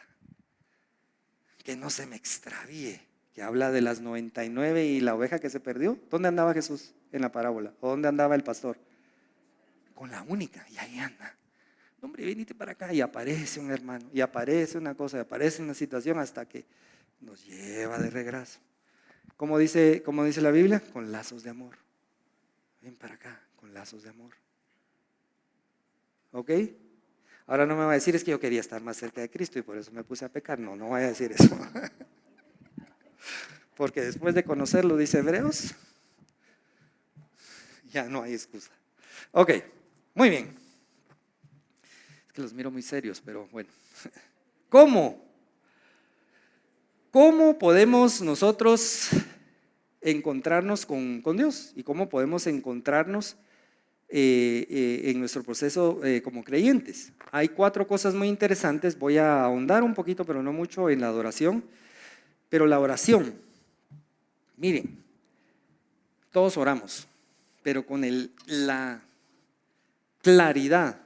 que no se me extravíe, que habla de las 99 y la oveja que se perdió. ¿Dónde andaba Jesús en la parábola? ¿O dónde andaba el pastor? Con la única, y ahí anda. Hombre, venite para acá, y aparece un hermano, y aparece una cosa, y aparece una situación hasta que nos lleva de regreso. Como dice la Biblia, con lazos de amor. Ven para acá, con lazos de amor. ¿Ok? Ahora no me va a decir es que yo quería estar más cerca de Cristo y por eso me puse a pecar. No voy a decir eso. Porque después de conocerlo, dice Hebreos, ya no hay excusa. Ok, muy bien. Es que los miro muy serios, pero bueno. ¿Cómo podemos nosotros encontrarnos con Dios? ¿Y cómo podemos encontrarnos en nuestro proceso como creyentes? Hay 4 cosas muy interesantes. Voy a ahondar un poquito, pero no mucho, en la adoración. Pero la oración, miren, todos oramos, pero con la claridad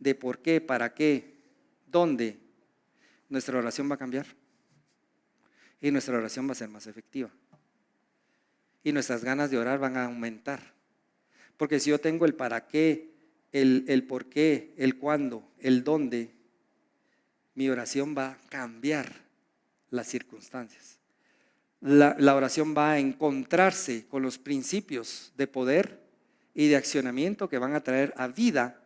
de por qué, para qué, dónde, nuestra oración va a cambiar y nuestra oración va a ser más efectiva y nuestras ganas de orar van a aumentar. Porque si yo tengo el para qué, el por qué, el cuándo, el dónde, mi oración va a cambiar las circunstancias. La oración va a encontrarse con los principios de poder y de accionamiento que van a traer a vida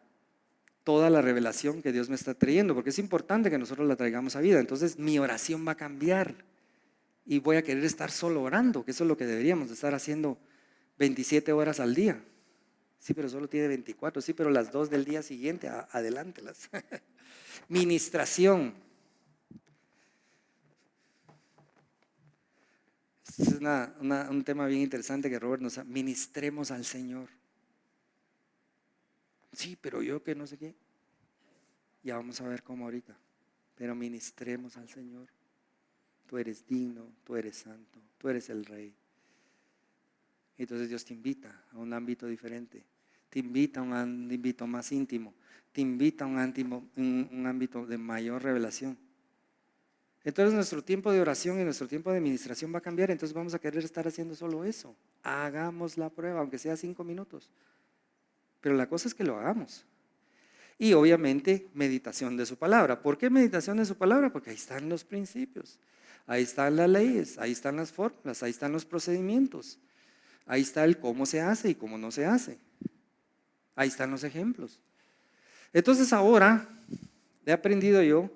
toda la revelación que Dios me está trayendo, porque es importante que nosotros la traigamos a vida. Entonces mi oración va a cambiar y voy a querer estar solo orando, que eso es lo que deberíamos de estar haciendo 27 horas al día. Sí, pero solo tiene 24, sí, pero las 2 del día siguiente, adelántelas. Ministración. Este es un tema bien interesante que Robert nos ministremos al Señor. Sí, pero yo que no sé qué. Ya vamos a ver cómo ahorita. Pero ministremos al Señor. Tú eres digno, tú eres santo, tú eres el Rey. Entonces Dios te invita a un ámbito diferente. te invita a un ámbito más íntimo, te invita a un ámbito de mayor revelación. Entonces nuestro tiempo de oración y nuestro tiempo de administración va a cambiar, entonces vamos a querer estar haciendo solo eso. Hagamos la prueba, aunque sea 5 minutos. Pero la cosa es que lo hagamos. Y obviamente meditación de su palabra. ¿Por qué meditación de su palabra? Porque ahí están los principios, ahí están las leyes, ahí están las fórmulas, ahí están los procedimientos, ahí está el cómo se hace y cómo no se hace. Ahí están los ejemplos. Entonces ahora he aprendido yo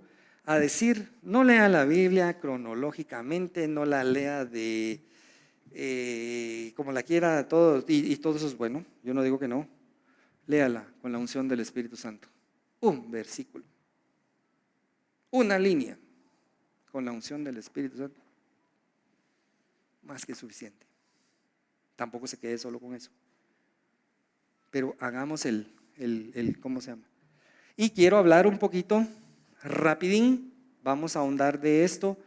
a decir, no lea la Biblia cronológicamente, no la lea de como la quiera, todo, y todo eso es bueno, yo no digo que no. Léala con la unción del Espíritu Santo. Un versículo, una línea con la unción del Espíritu Santo. Más que suficiente. Tampoco se quede solo con eso. Pero hagamos ¿cómo se llama? Y quiero hablar un poquito, rapidín, vamos a ahondar de esto.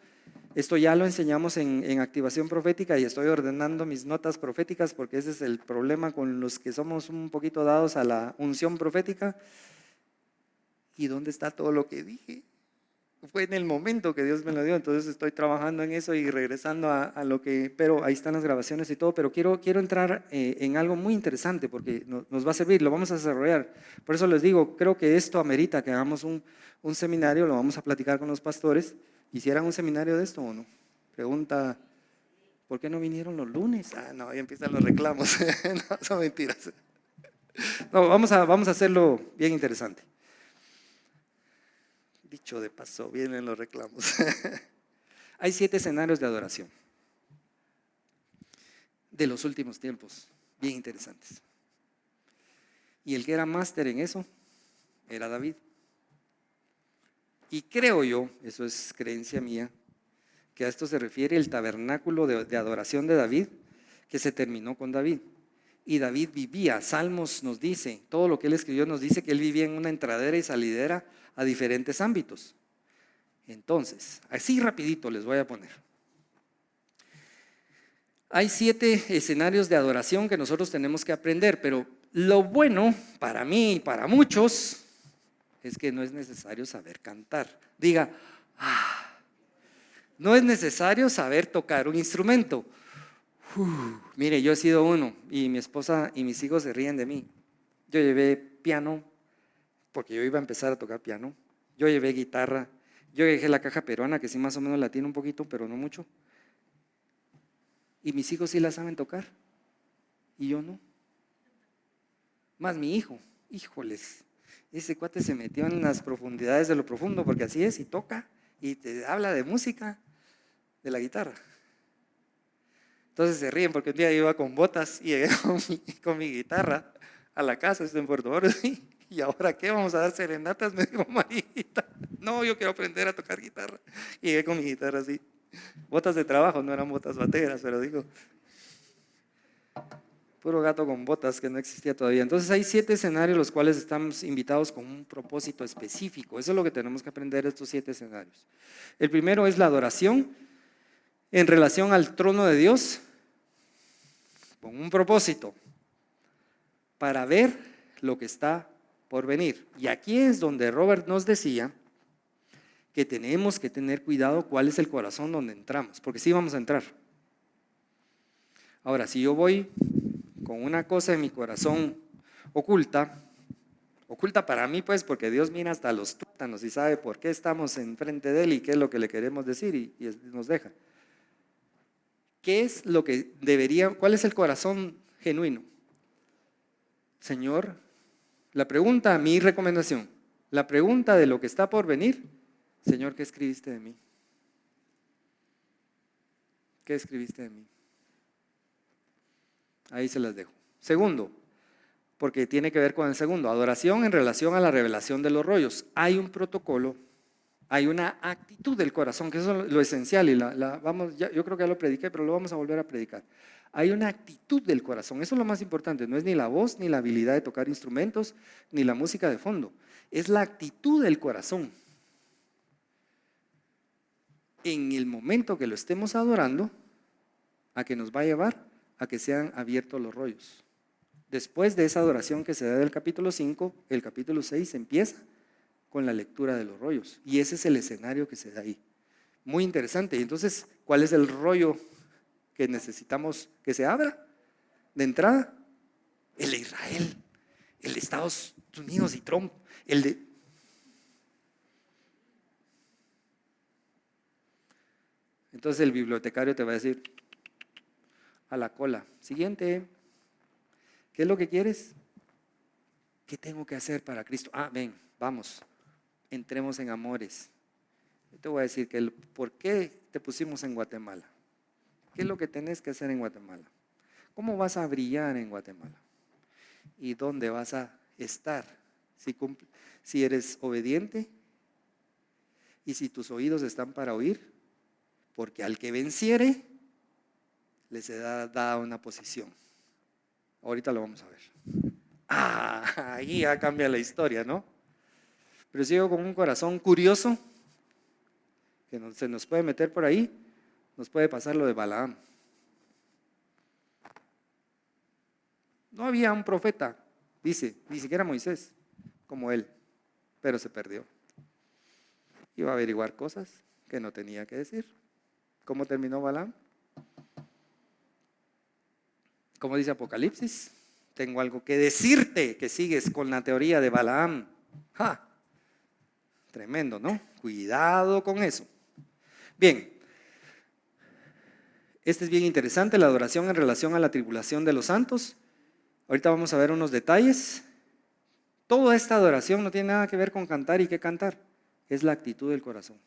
Esto ya lo enseñamos en activación profética y estoy ordenando mis notas proféticas porque ese es el problema con los que somos un poquito dados a la unción profética. ¿Y dónde está todo lo que dije? Fue en el momento que Dios me lo dio, entonces estoy trabajando en eso y regresando a lo que, pero ahí están las grabaciones y todo, pero quiero entrar en algo muy interesante porque nos va a servir, lo vamos a desarrollar. Por eso les digo, creo que esto amerita que hagamos un seminario, lo vamos a platicar con los pastores. ¿Quisieran un seminario de esto o no? Pregunta, ¿por qué no vinieron los lunes? No, ahí empiezan los reclamos. No, son mentiras. No, vamos a hacerlo bien interesante. Dicho de paso, vienen los reclamos. Hay 7 escenarios de adoración de los últimos tiempos, bien interesantes. Y el que era máster en eso era David. Y creo yo, eso es creencia mía, que a esto se refiere el tabernáculo de adoración de David, que se terminó con David. Y David vivía, Salmos nos dice, todo lo que él escribió nos dice que él vivía en una entradera y salidera a diferentes ámbitos. Entonces, así rapidito les voy a poner. Hay 7 escenarios de adoración que nosotros tenemos que aprender, pero lo bueno para mí y para muchos es que no es necesario saber cantar. Diga, no es necesario saber tocar un instrumento. Mire, yo he sido uno y mi esposa y mis hijos se ríen de mí. Yo llevé piano porque yo iba a empezar a tocar piano. Yo llevé guitarra. Yo dejé la caja peruana que sí más o menos la tiene un poquito, pero no mucho. Y mis hijos sí la saben tocar y yo no. Más mi hijo, híjoles. Ese cuate se metió en las profundidades de lo profundo porque así es y toca y te habla de música, de la guitarra. Entonces se ríen porque un día yo iba con botas y llegué con mi guitarra a la casa, estoy en Puerto Oro, y ahora ¿qué? ¿Vamos a dar serenatas? Me dijo Marita. No, yo quiero aprender a tocar guitarra. Y llegué con mi guitarra así. Botas de trabajo, no eran botas bateras, pero digo, puro gato con botas que no existía todavía. Entonces hay 7 escenarios los cuales estamos invitados con un propósito específico. Eso es lo que tenemos que aprender de estos 7 escenarios. El primero es la adoración en relación al trono de Dios, con un propósito, para ver lo que está por venir. Y aquí es donde Robert nos decía que tenemos que tener cuidado cuál es el corazón donde entramos, porque sí vamos a entrar. Ahora, si yo voy con una cosa en mi corazón oculta para mí pues, porque Dios mira hasta los tuétanos y sabe por qué estamos enfrente de Él y qué es lo que le queremos decir y nos deja. ¿Qué es lo que cuál es el corazón genuino? Señor, la pregunta, mi recomendación, la pregunta de lo que está por venir, Señor, ¿qué escribiste de mí? ¿Qué escribiste de mí? Ahí se las dejo. Segundo, porque tiene que ver con el segundo, adoración en relación a la revelación de los rollos. Hay un protocolo, hay una actitud del corazón, que eso es lo esencial, y yo creo que ya lo prediqué, pero lo vamos a volver a predicar. Hay una actitud del corazón, eso es lo más importante, no es ni la voz, ni la habilidad de tocar instrumentos, ni la música de fondo, es la actitud del corazón. En el momento que lo estemos adorando, a que nos va a llevar a que sean abiertos los rollos Después de esa adoración que se da del capítulo 5, el capítulo 6 empieza con la lectura de los rollos. Y ese es el escenario que se da ahí. Muy interesante. Y entonces, ¿cuál es el rollo que necesitamos que se abra de entrada? El de Israel, el de Estados Unidos y Trump, el de... Entonces el bibliotecario te va a decir, a la cola, siguiente, ¿qué es lo que quieres? ¿Qué tengo que hacer para Cristo? Ven, vamos, entremos en amores. Yo te voy a decir que por qué te pusimos en Guatemala. ¿Qué es lo que tenés que hacer en Guatemala? ¿Cómo vas a brillar en Guatemala? ¿Y dónde vas a estar? Si eres obediente y si tus oídos están para oír, porque al que venciere le será dada una posición. Ahorita lo vamos a ver. Ahí ya cambia la historia, ¿no? Pero sigo con un corazón curioso que se nos puede meter por ahí, nos puede pasar lo de Balaam. No había un profeta, dice, ni siquiera Moisés, como él, pero se perdió. Iba a averiguar cosas que no tenía que decir. ¿Cómo terminó Balaam? Como dice Apocalipsis, tengo algo que decirte, que sigues con la teoría de Balaam. Tremendo, ¿no? Cuidado con eso. Bien, este es bien interesante, la adoración en relación a la tribulación de los santos. Ahorita vamos a ver unos detalles. Toda esta adoración no tiene nada que ver con cantar y qué cantar, es la actitud del corazón.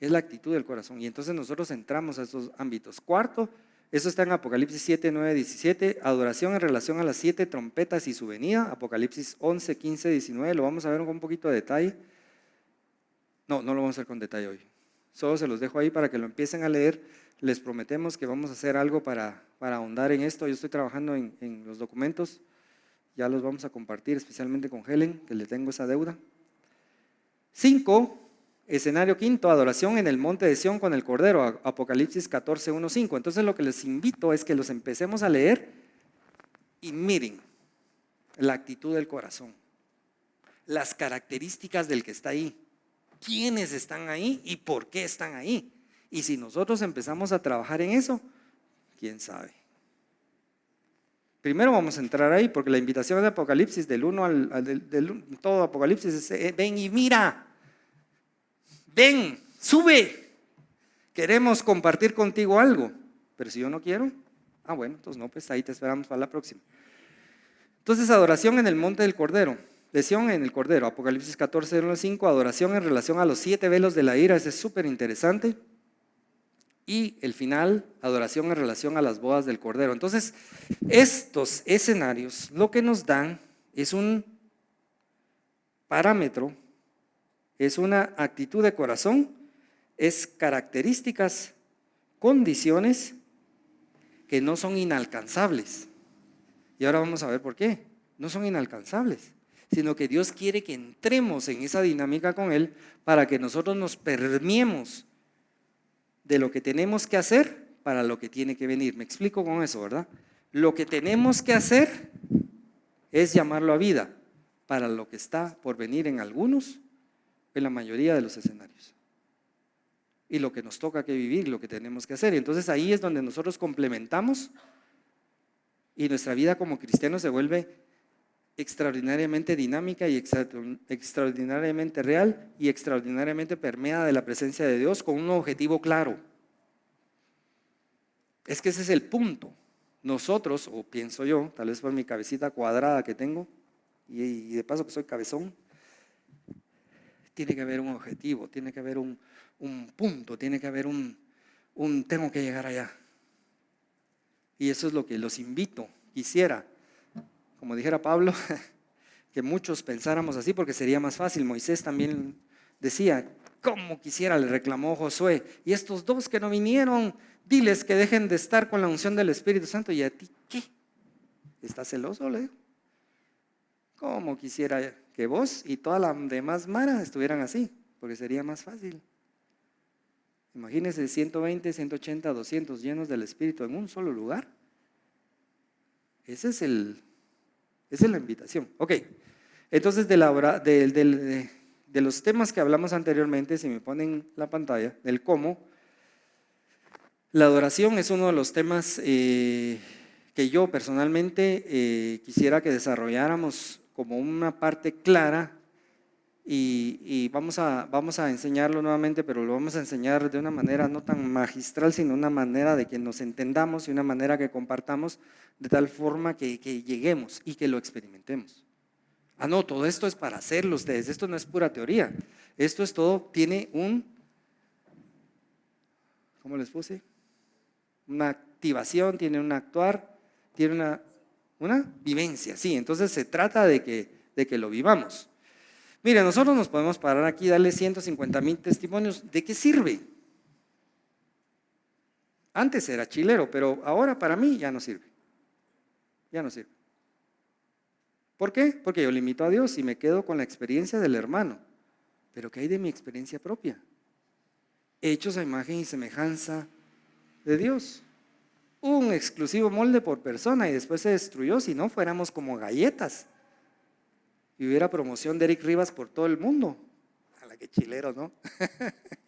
Es la actitud del corazón. Y entonces nosotros entramos a estos ámbitos. Cuarto, eso está en Apocalipsis 7, 9, 17. Adoración en relación a las 7 trompetas y su venida. Apocalipsis 11, 15, 19. Lo vamos a ver con un poquito de detalle. No lo vamos a hacer con detalle hoy. Solo se los dejo ahí para que lo empiecen a leer. Les prometemos que vamos a hacer algo para ahondar en esto. Yo estoy trabajando en los documentos. Ya los vamos a compartir, especialmente con Helen, que le tengo esa deuda. 5. Escenario quinto, adoración en el monte de Sión con el Cordero, Apocalipsis 14, 1, 5. Entonces lo que les invito es que los empecemos a leer y miren la actitud del corazón, las características del que está ahí, quiénes están ahí y por qué están ahí. Y si nosotros empezamos a trabajar en eso, quién sabe. Primero vamos a entrar ahí porque la invitación de Apocalipsis del 1 todo Apocalipsis es ven y mira. Ven, sube, queremos compartir contigo algo, pero si yo no quiero, bueno, entonces no, pues ahí te esperamos para la próxima. Entonces, adoración en el monte del Cordero, de Sión en el Cordero, Apocalipsis 14, 1, 5, adoración en relación a los 7 velos de la ira, ese es súper interesante. Y el final, adoración en relación a las bodas del Cordero. Entonces, estos escenarios lo que nos dan es un parámetro, es una actitud de corazón, es características, condiciones que no son inalcanzables. Y ahora vamos a ver por qué. No son inalcanzables, sino que Dios quiere que entremos en esa dinámica con Él para que nosotros nos permeemos de lo que tenemos que hacer para lo que tiene que venir. Me explico con eso, ¿verdad? Lo que tenemos que hacer es llamarlo a vida para lo que está por venir en algunos, en la mayoría de los escenarios. Y lo que nos toca que vivir, lo que tenemos que hacer. Y entonces ahí es donde nosotros complementamos y nuestra vida como cristianos se vuelve extraordinariamente dinámica y extraordinariamente real y extraordinariamente permeada de la presencia de Dios con un objetivo claro. Es que ese es el punto. Nosotros, o pienso yo, tal vez por mi cabecita cuadrada que tengo, y de paso que soy cabezón, tiene que haber un objetivo, tiene que haber un punto, tiene que haber un tengo que llegar allá. Y eso es lo que los invito, quisiera, como dijera Pablo, que muchos pensáramos así porque sería más fácil. Moisés también decía, ¿cómo quisiera? Le reclamó Josué, y estos 2 que no vinieron, diles que dejen de estar con la unción del Espíritu Santo. ¿Y a ti qué? ¿Estás celoso? Le digo. ¿Cómo quisiera que vos y toda la demás mara estuvieran así? Porque sería más fácil. Imagínense 120, 180, 200 llenos del Espíritu en un solo lugar. Esa es la invitación. Ok, entonces de los temas que hablamos anteriormente, si me ponen la pantalla, del cómo, la adoración es uno de los temas que yo personalmente quisiera que desarrolláramos como una parte clara y vamos a enseñarlo nuevamente, pero lo vamos a enseñar de una manera no tan magistral, sino una manera de que nos entendamos y una manera que compartamos de tal forma que lleguemos y que lo experimentemos. Ah, no, todo esto es para hacerlo ustedes, esto no es pura teoría, esto es todo, tiene ¿cómo les puse? Una activación, tiene un actuar, tiene una vivencia, sí, entonces se trata de que lo vivamos. Mire, nosotros nos podemos parar aquí y darle 150,000 testimonios. ¿De qué sirve? Antes era chilero, pero ahora para mí ya no sirve. Ya no sirve. ¿Por qué? Porque yo limito a Dios y me quedo con la experiencia del hermano. Pero ¿qué hay de mi experiencia propia? Hechos a imagen y semejanza de Dios. Un exclusivo molde por persona y después se destruyó, si no fuéramos como galletas. Y hubiera promoción de Eric Rivas por todo el mundo. A la que chilero, ¿no?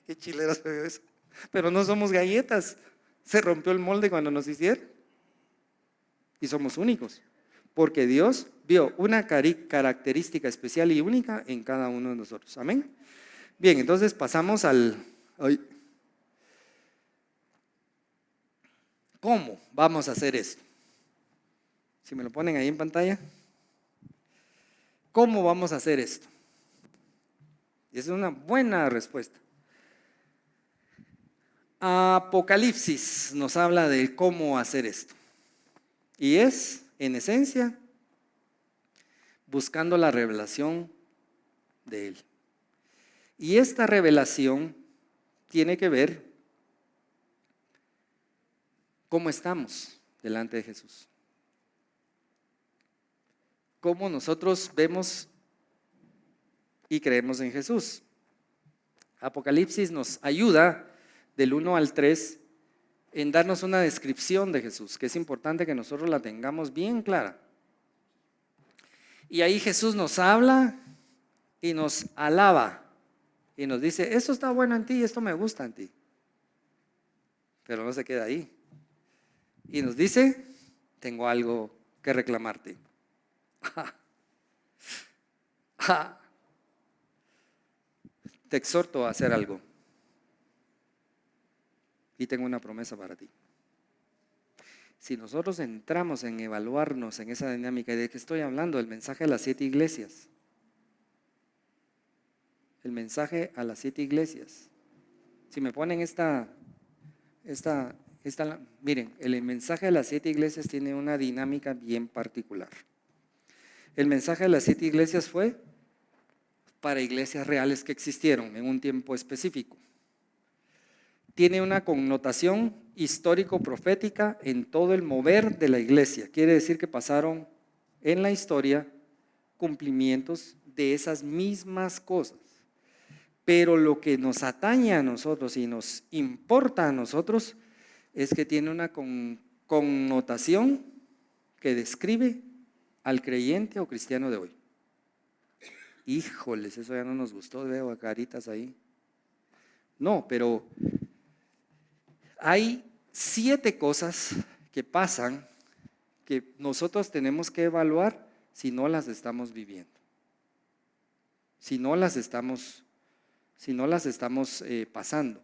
Qué chilero se ve eso. Pero no somos galletas. Se rompió el molde cuando nos hicieron. Y somos únicos. Porque Dios vio una característica especial y única en cada uno de nosotros. Amén. Bien, entonces pasamos ¿Cómo vamos a hacer esto? Si me lo ponen ahí en pantalla. ¿Cómo vamos a hacer esto? Y esa es una buena respuesta. Apocalipsis nos habla de cómo hacer esto. Y es, en esencia, buscando la revelación de Él. Y esta revelación tiene que ver cómo estamos delante de Jesús. Cómo nosotros vemos y creemos en Jesús. Apocalipsis nos ayuda del 1 al 3 en darnos una descripción de Jesús, que es importante que nosotros la tengamos bien clara. Y ahí Jesús nos habla y nos alaba y nos dice, esto está bueno en ti, esto me gusta en ti. Pero no se queda ahí. Y nos dice, tengo algo que reclamarte. Te exhorto a hacer algo. Y tengo una promesa para ti. Si nosotros entramos en evaluarnos en esa dinámica, ¿y de qué estoy hablando? El mensaje a las 7 iglesias. El mensaje a las 7 iglesias. Si me ponen miren, el mensaje a las 7 iglesias tiene una dinámica bien particular. El mensaje a las 7 iglesias fue para iglesias reales que existieron en un tiempo específico. Tiene una connotación histórico-profética en todo el mover de la iglesia. Quiere decir que pasaron en la historia cumplimientos de esas mismas cosas. Pero lo que nos atañe a nosotros y nos importa a nosotros es que tiene una connotación que describe al creyente o cristiano de hoy. Híjoles, eso ya no nos gustó, veo caritas ahí. No, pero hay 7 cosas que pasan que nosotros tenemos que evaluar si no las estamos viviendo, si no las estamos pasando.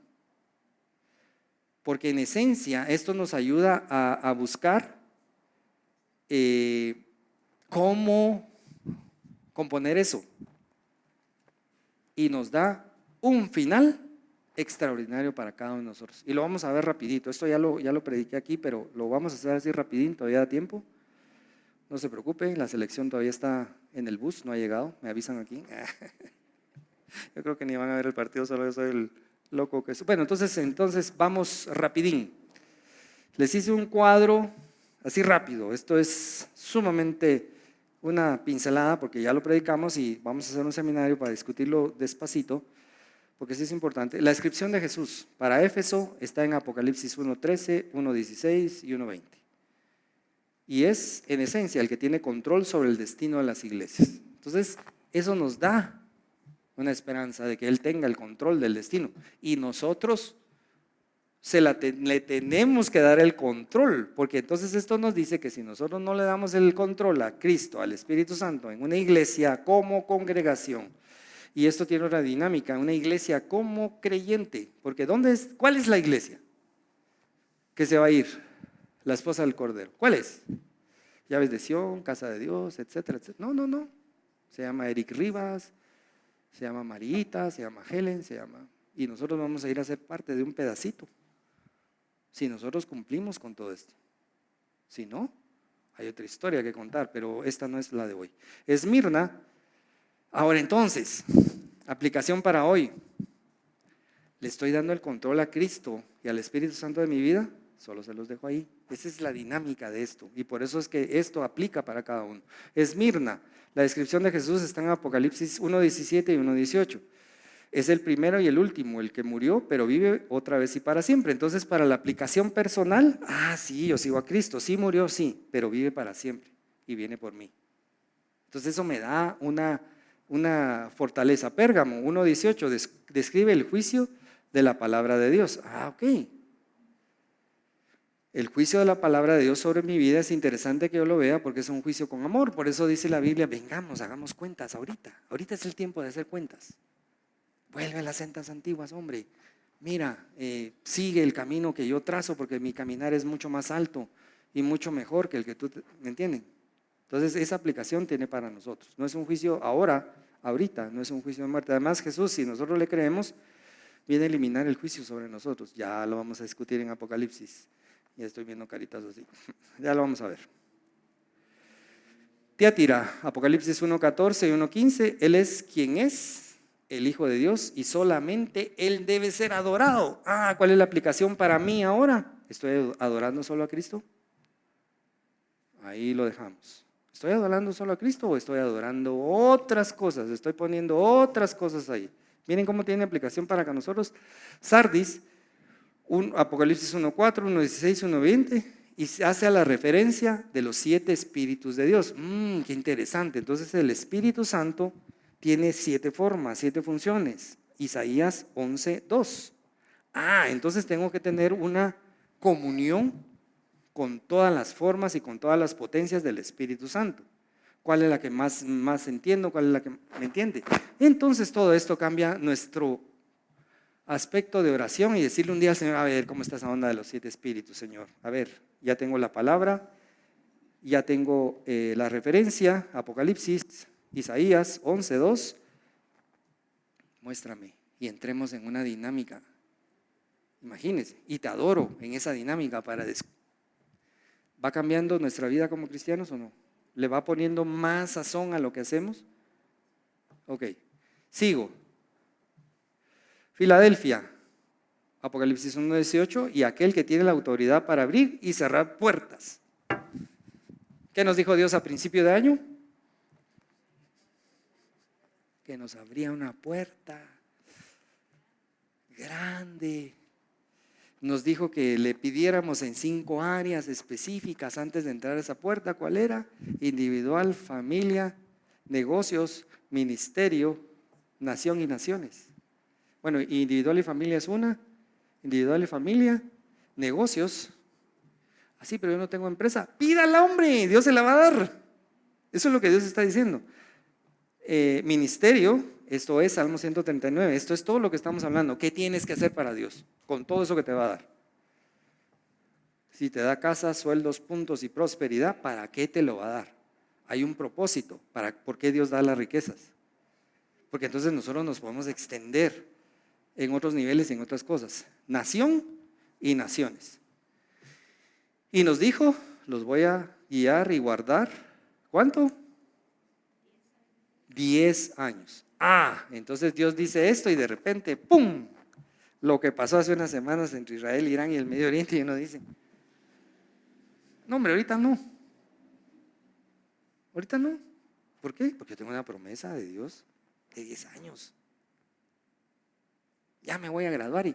Porque en esencia esto nos ayuda a buscar cómo componer eso. Y nos da un final extraordinario para cada uno de nosotros. Y lo vamos a ver rapidito. Esto ya lo prediqué aquí, pero lo vamos a hacer así rapidito, todavía da tiempo. No se preocupe, la selección todavía está en el bus, no ha llegado, me avisan aquí. Yo creo que ni van a ver el partido, solo yo soy el loco que es. Bueno, entonces vamos rapidín. Les hice un cuadro así rápido. Esto es sumamente una pincelada porque ya lo predicamos y vamos a hacer un seminario para discutirlo despacito, porque sí es importante. La descripción de Jesús para Éfeso está en Apocalipsis 1:13, 1:16 y 1:20. y es en esencia el que tiene control sobre el destino de las iglesias. Entonces, eso nos da una esperanza de que Él tenga el control del destino y nosotros le tenemos que dar el control, porque entonces esto nos dice que si nosotros no le damos el control a Cristo, al Espíritu Santo, en una iglesia como congregación, y esto tiene una dinámica, una iglesia como creyente, porque ¿cuál es la iglesia que se va a ir? La esposa del Cordero. ¿Cuál es? Llaves de Sión, Casa de Dios, etcétera, etcétera. No. Se llama Eric Rivas, se llama Marita, se llama Helen, y nosotros vamos a ir a ser parte de un pedacito. Si nosotros cumplimos con todo esto. Si no, hay otra historia que contar, pero esta no es la de hoy. Esmirna. Ahora entonces, aplicación para hoy. ¿Le estoy dando el control a Cristo y al Espíritu Santo de mi vida? Solo se los dejo ahí. Esa es la dinámica de esto y por eso es que esto aplica para cada uno. Esmirna, la descripción de Jesús está en Apocalipsis 1:17 y 1:18. Es el primero y el último, el que murió, pero vive otra vez y para siempre. Entonces, para la aplicación personal, sí, yo sigo a Cristo, sí murió, sí, pero vive para siempre y viene por mí. Entonces, eso me da una fortaleza. Pérgamo 1:18 describe el juicio de la palabra de Dios. Ok. El juicio de la palabra de Dios sobre mi vida es interesante que yo lo vea porque es un juicio con amor. Por eso dice la Biblia, vengamos, hagamos cuentas ahorita. Ahorita es el tiempo de hacer cuentas. Vuelve a las sendas antiguas, hombre. Mira, sigue el camino que yo trazo porque mi caminar es mucho más alto y mucho mejor que el que tú, ¿me entienden? Entonces esa aplicación tiene para nosotros. No es un juicio ahorita, no es un juicio de muerte. Además Jesús, si nosotros le creemos, viene a eliminar el juicio sobre nosotros. Ya lo vamos a discutir en Apocalipsis. Ya estoy viendo caritas así. Ya lo vamos a ver. Tiatira, Apocalipsis 1:14 y 1:15. Él es quien es el Hijo de Dios y solamente Él debe ser adorado. ¿Cuál es la aplicación para mí ahora? ¿Estoy adorando solo a Cristo? Ahí lo dejamos. ¿Estoy adorando solo a Cristo o estoy adorando otras cosas? Estoy poniendo otras cosas ahí. Miren cómo tiene aplicación para nosotros. Sardis, Apocalipsis 1:4, 1:16, 1:20, y se hace a la referencia de los 7 espíritus de Dios. Qué interesante. Entonces el Espíritu Santo tiene 7 formas, 7 funciones. Isaías 11:2. Entonces tengo que tener una comunión con todas las formas y con todas las potencias del Espíritu Santo. ¿Cuál es la que más entiendo? ¿Cuál es la que me entiende? Entonces todo esto cambia nuestro aspecto de oración y decirle un día al Señor, a ver, ¿cómo está esa onda de los 7 espíritus, Señor? A ver, ya tengo la palabra, ya tengo la referencia, Apocalipsis, Isaías 11:2, muéstrame y entremos en una dinámica. Imagínense, y te adoro en esa dinámica ¿Va cambiando nuestra vida como cristianos o no? ¿Le va poniendo más sazón a lo que hacemos? Ok, sigo. Filadelfia, Apocalipsis 1:18, y aquel que tiene la autoridad para abrir y cerrar puertas. ¿Qué nos dijo Dios a principio de año? Que nos abría una puerta grande. Nos dijo que le pidiéramos en 5 áreas específicas antes de entrar a esa puerta. ¿Cuál era? Individual, familia, negocios, ministerio, nación y naciones. Bueno, individual y familia es una, individual y familia, negocios. Así, pero yo no tengo empresa. Pídala, hombre, Dios se la va a dar. Eso es lo que Dios está diciendo. Ministerio, esto es Salmo 139, esto es todo lo que estamos hablando. ¿Qué tienes que hacer para Dios con todo eso que te va a dar? Si te da casa, sueldos, puntos y prosperidad, ¿para qué te lo va a dar? Hay un propósito. ¿Por qué Dios da las riquezas? Porque entonces nosotros nos podemos extender en otros niveles y en otras cosas. Nación y naciones. Y nos dijo, los voy a guiar y guardar. ¿Cuánto? 10 años. Entonces Dios dice esto y de repente, ¡pum! Lo que pasó hace unas semanas entre Israel, Irán y el Medio Oriente, y uno dice, no, hombre, ahorita no. Ahorita no. ¿Por qué? Porque yo tengo una promesa de Dios de 10 años. Ya me voy a graduar y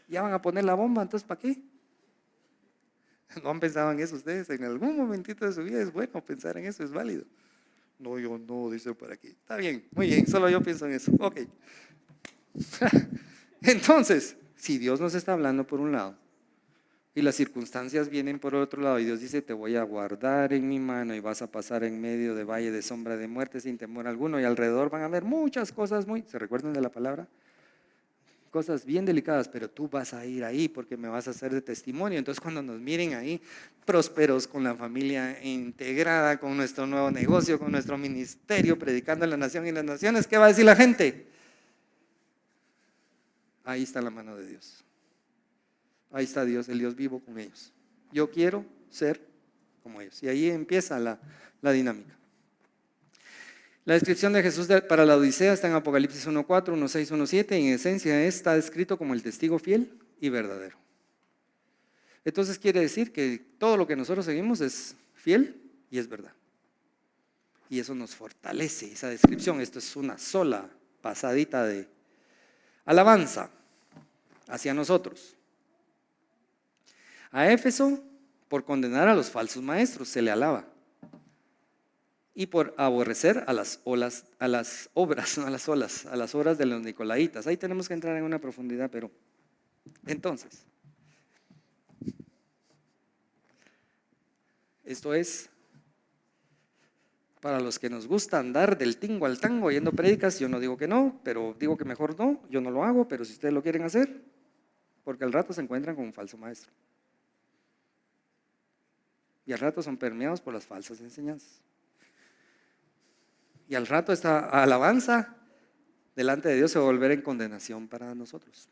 ya van a poner la bomba, entonces ¿para qué? ¿No han pensado en eso ustedes? En algún momentito de su vida es bueno pensar en eso, es válido. No, yo no, dice por aquí. Está bien, muy bien, solo yo pienso en eso. Ok. Entonces, si Dios nos está hablando por un lado y las circunstancias vienen por otro lado y Dios dice, te voy a guardar en mi mano y vas a pasar en medio de valle de sombra de muerte sin temor alguno, y alrededor van a haber muchas cosas ¿se recuerdan de la palabra? Cosas bien delicadas, pero tú vas a ir ahí porque me vas a hacer de testimonio. Entonces cuando nos miren ahí prósperos, con la familia integrada, con nuestro nuevo negocio, con nuestro ministerio, predicando en la nación y en las naciones, ¿qué va a decir la gente? Ahí está la mano de Dios. Ahí está Dios, el Dios vivo con ellos. Yo quiero ser como ellos. Y ahí empieza la dinámica. La descripción de Jesús para la Odisea está en Apocalipsis 1:4, 1:6, 1:7. En esencia está descrito como el testigo fiel y verdadero. Entonces quiere decir que todo lo que nosotros seguimos es fiel y es verdad. Y eso nos fortalece, esa descripción. Esto es una sola pasadita de alabanza hacia nosotros. A Éfeso, por condenar a los falsos maestros, se le alaba. Y por aborrecer a las obras de los nicolaitas. Ahí tenemos que entrar en una profundidad, pero entonces, esto es para los que nos gusta andar del tingo al tango oyendo prédicas. Yo no digo que no, pero digo que mejor no, yo no lo hago, pero si ustedes lo quieren hacer, porque al rato se encuentran con un falso maestro. Y al rato son permeados por las falsas enseñanzas. Y al rato esta alabanza delante de Dios se va a volver en condenación para nosotros.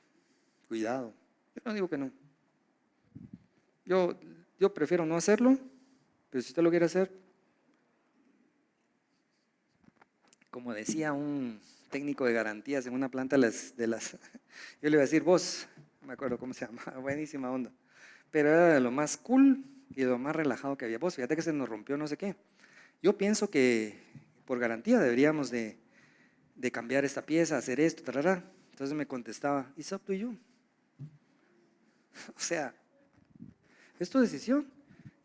Cuidado. Yo no digo que no. Yo prefiero no hacerlo, pero si usted lo quiere hacer, como decía un técnico de garantías en una planta yo le iba a decir, vos, no me acuerdo cómo se llama, buenísima onda, pero era de lo más cool y de lo más relajado que había. Vos, fíjate que se nos rompió no sé qué. Yo pienso que por garantía deberíamos de cambiar esta pieza, hacer esto, tarará. Entonces me contestaba, it's up to you. O sea, es tu decisión.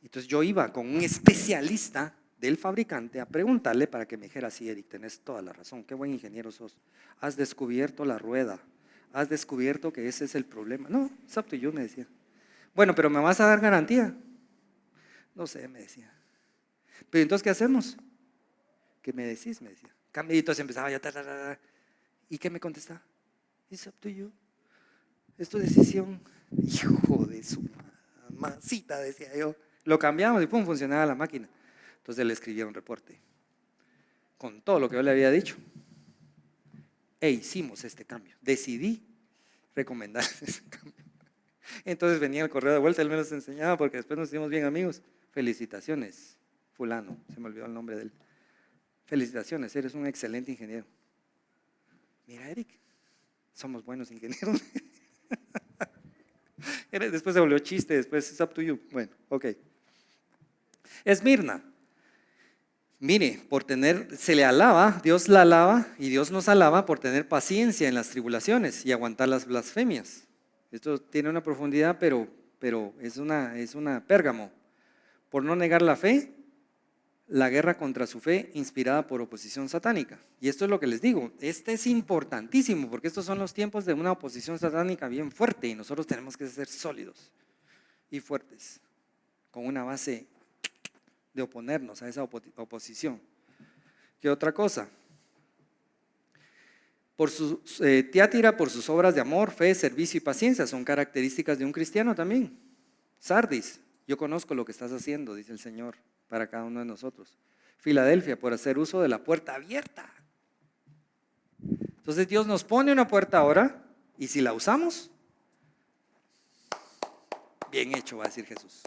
Entonces yo iba con un especialista del fabricante a preguntarle para que me dijera, sí, Eric, tenés toda la razón, qué buen ingeniero sos. Has descubierto la rueda, has descubierto que ese es el problema. No, it's up to you, me decía. Bueno, pero ¿me vas a dar garantía? No sé, me decía. Pero entonces, ¿qué hacemos? ¿Qué me decís? Me decía. Cambiditos empezaba yo, ¿y qué me contestaba? It's up to you. Es tu decisión. Hijo de su mamacita, decía yo. Lo cambiamos y pum, funcionaba la máquina. Entonces le escribía un reporte con todo lo que yo le había dicho. E hicimos este cambio. Decidí recomendar ese cambio. Entonces venía el correo de vuelta, él me los enseñaba porque después nos hicimos bien amigos. Felicitaciones, fulano, se me olvidó el nombre de él. Felicitaciones, eres un excelente ingeniero. Mira, Eric, somos buenos ingenieros. Después se volvió chiste, después it's up to you. Bueno, ok. Esmirna. Mire, se le alaba, Dios la alaba y Dios nos alaba por tener paciencia en las tribulaciones y aguantar las blasfemias. Esto tiene una profundidad, pero es una Pérgamo. Por no negar la fe, la guerra contra su fe inspirada por oposición satánica. Y esto es lo que les digo, este es importantísimo porque estos son los tiempos de una oposición satánica bien fuerte y nosotros tenemos que ser sólidos y fuertes, con una base de oponernos a esa oposición. ¿Qué otra cosa? Tiátira, por sus obras de amor, fe, servicio y paciencia, son características de un cristiano también. Sardis, yo conozco lo que estás haciendo, dice el Señor, para cada uno de nosotros. Filadelfia, por hacer uso de la puerta abierta. Entonces Dios nos pone una puerta ahora y si la usamos, bien hecho, va a decir Jesús.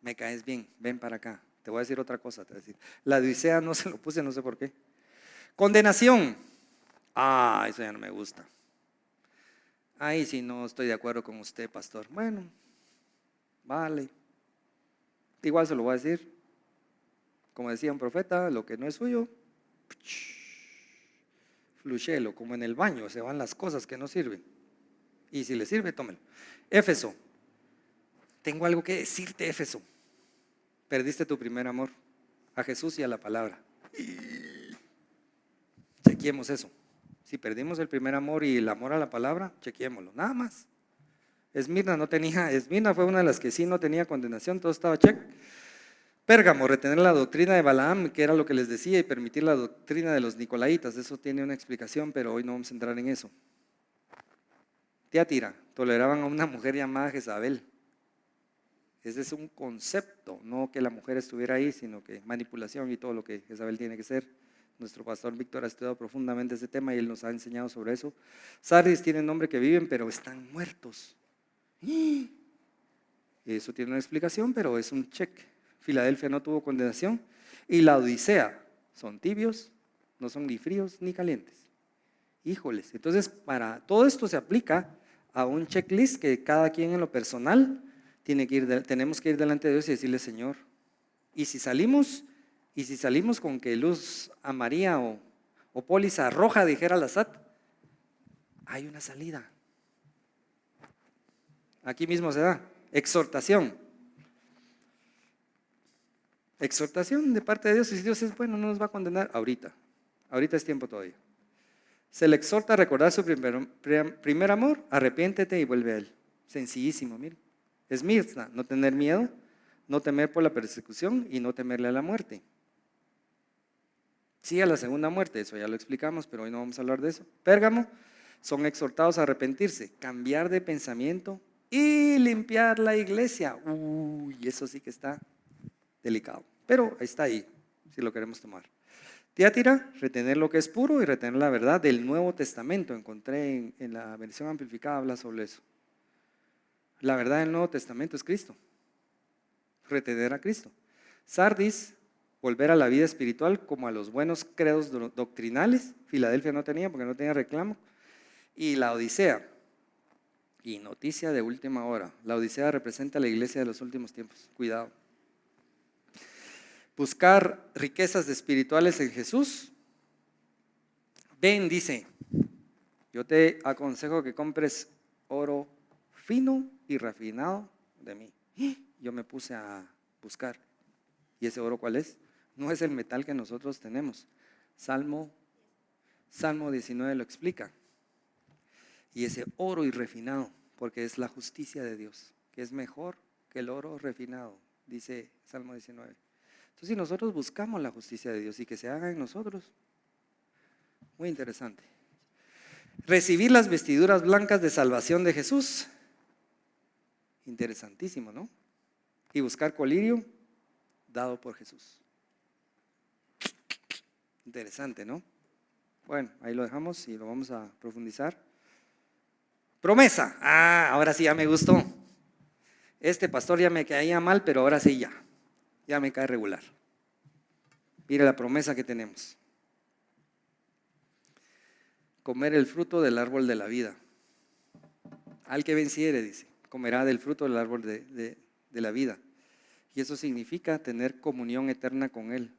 Me caes bien, ven para acá. Te voy a decir otra cosa, te voy a decir. La Odisea no se lo puse, no sé por qué. Condenación. Eso ya no me gusta. Ay, sí, no estoy de acuerdo con usted, pastor. Bueno, vale. Igual se lo voy a decir. Como decía un profeta, lo que no es suyo, fluchelo, como en el baño, se van las cosas que no sirven. Y si le sirve, tómelo. Éfeso. tengo algo que decirte, Éfeso. Perdiste tu primer amor a Jesús y a la palabra. Chequemos eso. Si perdimos el primer amor y el amor a la palabra, chequémoslo, nada más. Esmirna fue una de las que sí no tenía condenación, todo estaba check. Pérgamo, retener la doctrina de Balaam, que era lo que les decía, y permitir la doctrina de los nicolaitas. Eso tiene una explicación, pero hoy no vamos a entrar en eso. Tiatira, toleraban a una mujer llamada Jezabel. Ese es un concepto, no que la mujer estuviera ahí, sino que manipulación y todo lo que Jezabel tiene que ser. Nuestro pastor Víctor ha estudiado profundamente ese tema y él nos ha enseñado sobre eso. Sardis tiene nombre que viven, pero están muertos. Eso tiene una explicación, pero es un check. Filadelfia no tuvo condenación. Y la Odisea, son tibios, no son ni fríos ni calientes. Híjoles, entonces para todo esto se aplica a un checklist que cada quien en lo personal tenemos que ir delante de Dios y decirle: Señor, y si salimos con que luz amarilla o póliza roja, dijera la SAT, hay una salida. Aquí mismo se da exhortación de parte de Dios. Y si Dios es bueno, no nos va a condenar ahorita es tiempo todavía. Se le exhorta a recordar su primer amor, arrepiéntete y vuelve a él. Sencillísimo, mire. Esmirna, no tener miedo, no temer por la persecución y no temerle a la muerte. Sí, a la segunda muerte, eso ya lo explicamos, pero hoy no vamos a hablar de eso. Pérgamo, son exhortados a arrepentirse, cambiar de pensamiento y limpiar la iglesia. Uy, eso sí que está delicado, pero está ahí, si lo queremos tomar. Tiatira, retener lo que es puro y retener la verdad del Nuevo Testamento. Encontré en la versión amplificada, habla sobre eso. La verdad del Nuevo Testamento es Cristo. Retener a Cristo. Sardis, volver a la vida espiritual como a los buenos credos doctrinales. Filadelfia no tenía porque no tenía reclamo. Y la Odisea. Y noticia de última hora. La Odisea representa a la iglesia de los últimos tiempos. Cuidado. Buscar riquezas espirituales en Jesús. Ven, dice, yo te aconsejo que compres oro fino y refinado de mí. Yo me puse a buscar. ¿Y ese oro cuál es? No es el metal que nosotros tenemos. Salmo 19 lo explica. Y ese oro y refinado, porque es la justicia de Dios, que es mejor que el oro refinado, dice Salmo 19. Entonces, si nosotros buscamos la justicia de Dios y que se haga en nosotros, muy interesante. Recibir las vestiduras blancas de salvación de Jesús, interesantísimo, ¿no? Y buscar colirio dado por Jesús. Interesante, ¿no? Bueno, ahí lo dejamos y lo vamos a profundizar. Promesa. Ahora sí ya me gustó. Este pastor ya me caía mal, pero ahora sí ya me cae regular. Mire la promesa que tenemos. Comer el fruto del árbol de la vida. Al que venciere, dice, comerá del fruto del árbol de la vida. Y eso significa tener comunión eterna con Él.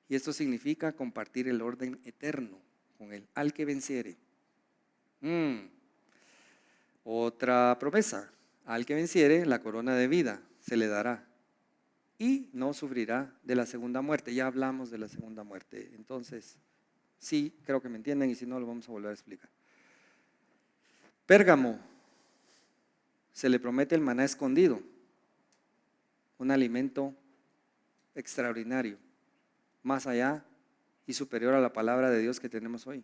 Y esto significa compartir el orden eterno con Él. Al que venciere. Otra promesa. Al que venciere, la corona de vida se le dará. Y no sufrirá de la segunda muerte. Ya hablamos de la segunda muerte. Entonces, sí, creo que me entienden, y si no, lo vamos a volver a explicar. Pérgamo. Se le promete el maná escondido. Un alimento extraordinario, más allá y superior a la palabra de Dios que tenemos hoy.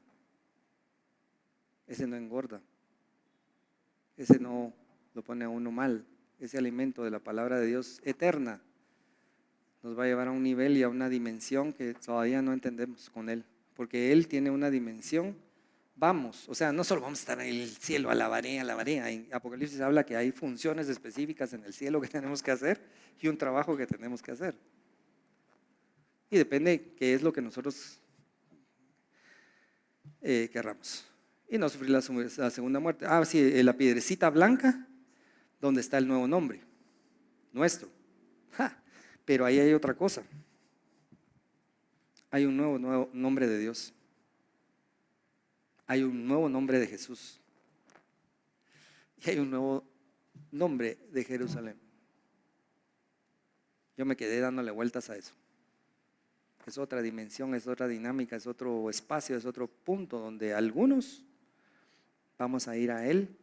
Ese no engorda. Ese no lo pone a uno mal. Ese alimento de la palabra de Dios eterna nos va a llevar a un nivel y a una dimensión que todavía no entendemos con Él, porque Él tiene una dimensión. O sea, no solo vamos a estar en el cielo, alabaré. En Apocalipsis habla que hay funciones específicas en el cielo que tenemos que hacer y un trabajo que tenemos que hacer. Y depende qué es lo que nosotros querramos. Y no sufrir la segunda muerte. Sí, la piedrecita blanca, donde está el nuevo nombre, nuestro. Pero ahí hay otra cosa. Hay un nuevo nombre de Dios. Hay un nuevo nombre de Jesús. Y hay un nuevo nombre de Jerusalén. Yo me quedé dándole vueltas a eso. Es otra dimensión, es otra dinámica, es otro espacio, es otro punto donde algunos vamos a ir a Él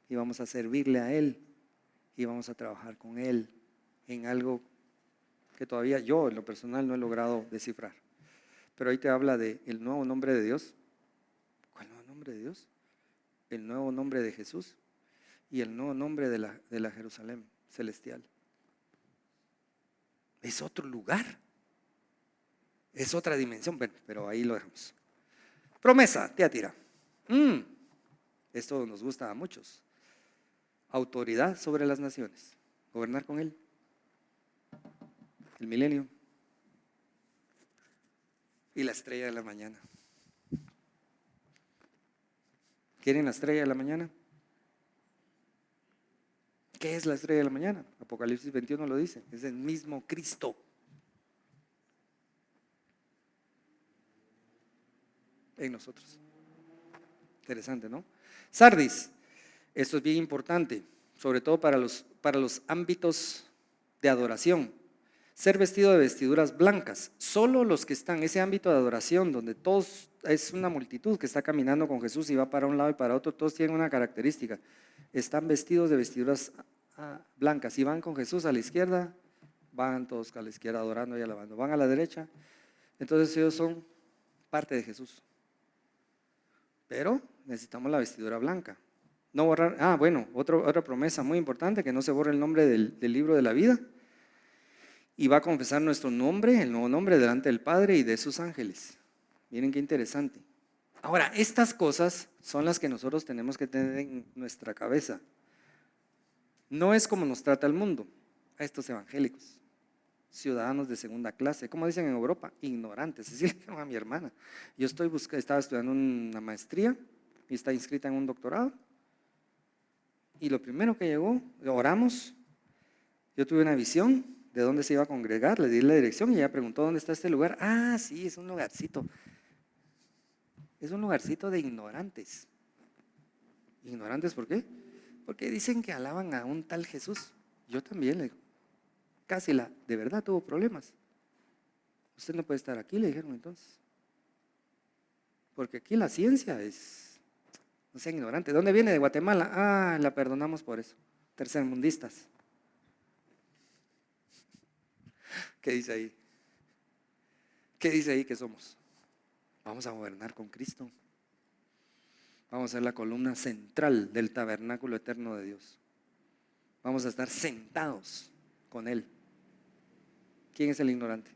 y vamos a servirle a Él y vamos a trabajar con Él en algo que todavía yo en lo personal no he logrado descifrar. Pero ahí te habla del nuevo nombre de Dios. ¿Cuál nuevo nombre de Dios? El nuevo nombre de Jesús y el nuevo nombre de la Jerusalén celestial. Es otro lugar. Es otra dimensión, pero ahí lo dejamos. Promesa, Teatira. Esto nos gusta a muchos. Autoridad sobre las naciones. Gobernar con Él. El milenio. Y la estrella de la mañana. ¿Quieren la estrella de la mañana? ¿Qué es la estrella de la mañana? Apocalipsis 21 lo dice. Es el mismo Cristo. En nosotros. Interesante, ¿no? Sardis. Esto es bien importante, sobre todo para los ámbitos de adoración. Ser vestido de vestiduras blancas. Solo los que están en ese ámbito de adoración, donde todos es una multitud que está caminando con Jesús y va para un lado y para otro, todos tienen una característica. Están vestidos de vestiduras blancas. Si van con Jesús a la izquierda, van todos a la izquierda adorando y alabando. Van a la derecha, entonces ellos son parte de Jesús. Pero necesitamos la vestidura blanca. No borrar, bueno, otra promesa muy importante, que no se borre el nombre del libro de la vida. Y va a confesar nuestro nombre, el nuevo nombre, delante del Padre y de sus ángeles. Miren qué interesante. Ahora, estas cosas son las que nosotros tenemos que tener en nuestra cabeza. No es como nos trata el mundo, a estos evangélicos, ciudadanos de segunda clase, como dicen en Europa, ignorantes. Así le dijeron a mi hermana. Yo estaba estudiando una maestría y está inscrita en un doctorado. Y lo primero que llegó, oramos, yo tuve una visión de dónde se iba a congregar, le di la dirección y ella preguntó dónde está este lugar. Sí, es un lugarcito. Es un lugarcito de ignorantes. ¿Ignorantes por qué? Porque dicen que alaban a un tal Jesús. Yo también le digo. Casi de verdad tuvo problemas. Usted no puede estar aquí, le dijeron entonces. Porque aquí la ciencia es, no sea ignorante. ¿De dónde viene? De Guatemala. La perdonamos por eso. Tercermundistas. ¿Qué dice ahí? ¿Qué dice ahí que somos? Vamos a gobernar con Cristo. Vamos a ser la columna central del tabernáculo eterno de Dios. Vamos a estar sentados con Él. ¿Quién es el ignorante?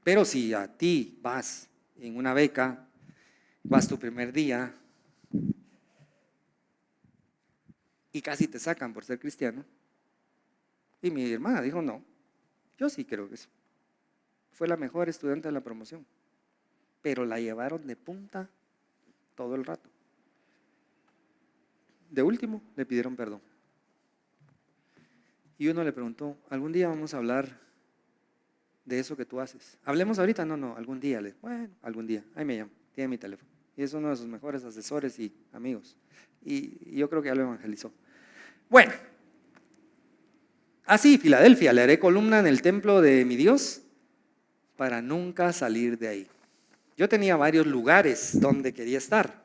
Pero si a ti vas en una beca, vas tu primer día y casi te sacan por ser cristiano, y mi hermana dijo no, yo sí creo que eso. Fue la mejor estudiante de la promoción, pero la llevaron de punta todo el rato. De último le pidieron perdón. Y uno le preguntó, ¿algún día vamos a hablar de eso que tú haces? ¿Hablemos ahorita? No, algún día. Bueno, algún día. Ahí me llama, tiene mi teléfono. Y es uno de sus mejores asesores y amigos. Y yo creo que ya lo evangelizó. Bueno, así, Filadelfia, le haré columna en el templo de mi Dios para nunca salir de ahí. Yo tenía varios lugares donde quería estar,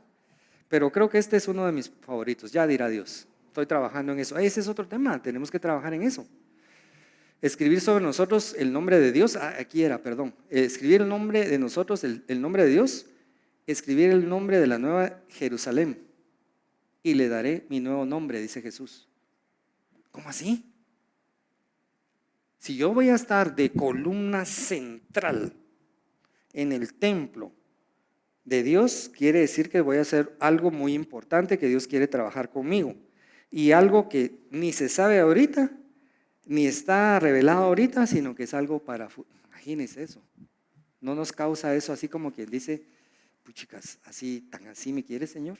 pero creo que este es uno de mis favoritos. Ya dirá Dios. Estoy trabajando en eso. Ese es otro tema, tenemos que trabajar en eso. Escribir sobre nosotros el nombre de Dios, escribir el nombre de nosotros, el nombre de Dios, escribir el nombre de la nueva Jerusalén y le daré mi nuevo nombre, dice Jesús. ¿Cómo así? Si yo voy a estar de columna central en el templo de Dios, quiere decir que voy a hacer algo muy importante que Dios quiere trabajar conmigo. Y algo que ni se sabe ahorita, ni está revelado ahorita, sino que es algo para... Imagínense eso. ¿No nos causa eso así como quien dice, puchicas, tan así me quieres, Señor?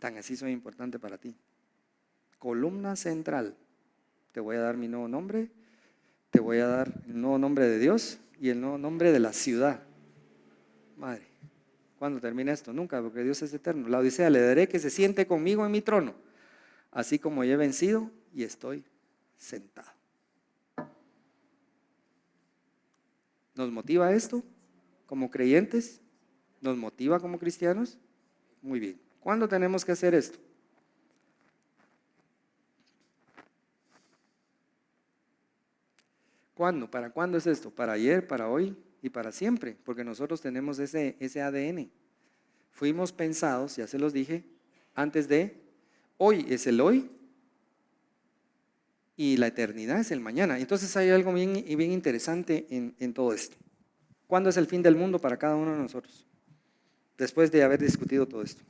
Tan así soy importante para ti. Columna central. Te voy a dar mi nuevo nombre, te voy a dar el nuevo nombre de Dios y el nuevo nombre de la ciudad. Madre, ¿Cuándo termina esto? Nunca, porque Dios es eterno. La Odisea, le daré que se siente conmigo en mi trono, así como yo he vencido y estoy sentado. ¿Nos motiva esto como creyentes? ¿Nos motiva como cristianos? Muy bien. ¿Cuándo tenemos que hacer esto? ¿Cuándo? ¿Para cuándo es esto? ¿Para ayer, para hoy y para siempre? Porque nosotros tenemos ese ADN. Fuimos pensados, ya se los dije, antes de hoy es el hoy y la eternidad es el mañana. Entonces hay algo bien interesante en todo esto. ¿Cuándo es el fin del mundo para cada uno de nosotros? Después de haber discutido todo esto.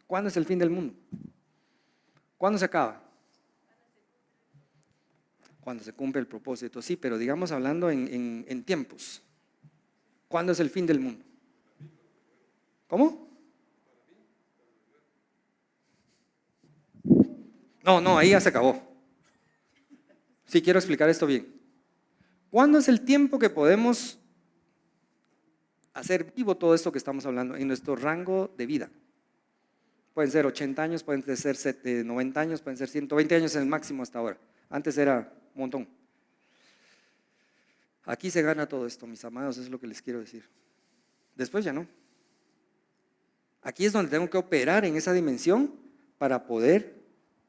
¿Cuándo es el fin del mundo? ¿Cuándo se acaba? Cuando se cumple el propósito, sí, pero digamos hablando en tiempos. ¿Cuándo es el fin del mundo? ¿Cómo? No, ahí ya se acabó. Sí, quiero explicar esto bien. ¿Cuándo es el tiempo que podemos hacer vivo todo esto que estamos hablando en nuestro rango de vida? Pueden ser 80 años, pueden ser 90 años, pueden ser 120 años en el máximo hasta ahora. Antes era un montón. Aquí se gana todo esto, mis amados, es lo que les quiero decir. Después ya no. Aquí es donde tengo que operar en esa dimensión para poder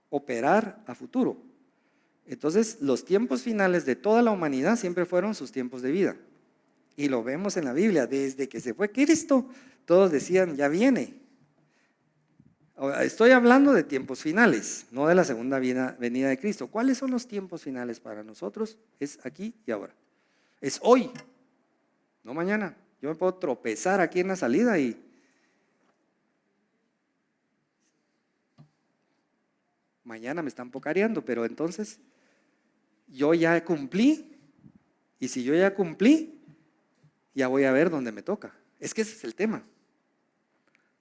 operar a futuro. Entonces, los tiempos finales de toda la humanidad siempre fueron sus tiempos de vida. Y lo vemos en la Biblia, desde que se fue Cristo, todos decían, ya viene. Estoy hablando de tiempos finales, no de la segunda venida de Cristo. ¿Cuáles son los tiempos finales para nosotros? Es aquí y ahora. Es hoy, no mañana. Yo me puedo tropezar aquí en la salida y mañana me están pocareando, pero entonces yo ya cumplí, y si yo ya cumplí, ya voy a ver dónde me toca. Es que ese es el tema.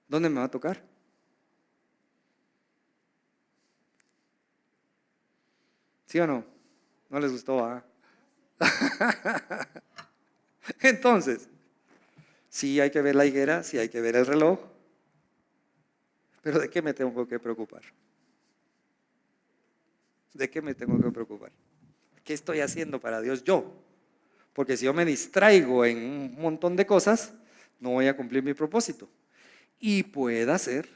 ¿Dónde me va a tocar? ¿Sí o no? ¿No les gustó? ¿Ah? Entonces, sí hay que ver la higuera, sí hay que ver el reloj, pero ¿de qué me tengo que preocupar? ¿De qué me tengo que preocupar? ¿Qué estoy haciendo para Dios yo? Porque si yo me distraigo en un montón de cosas, no voy a cumplir mi propósito. Y puede ser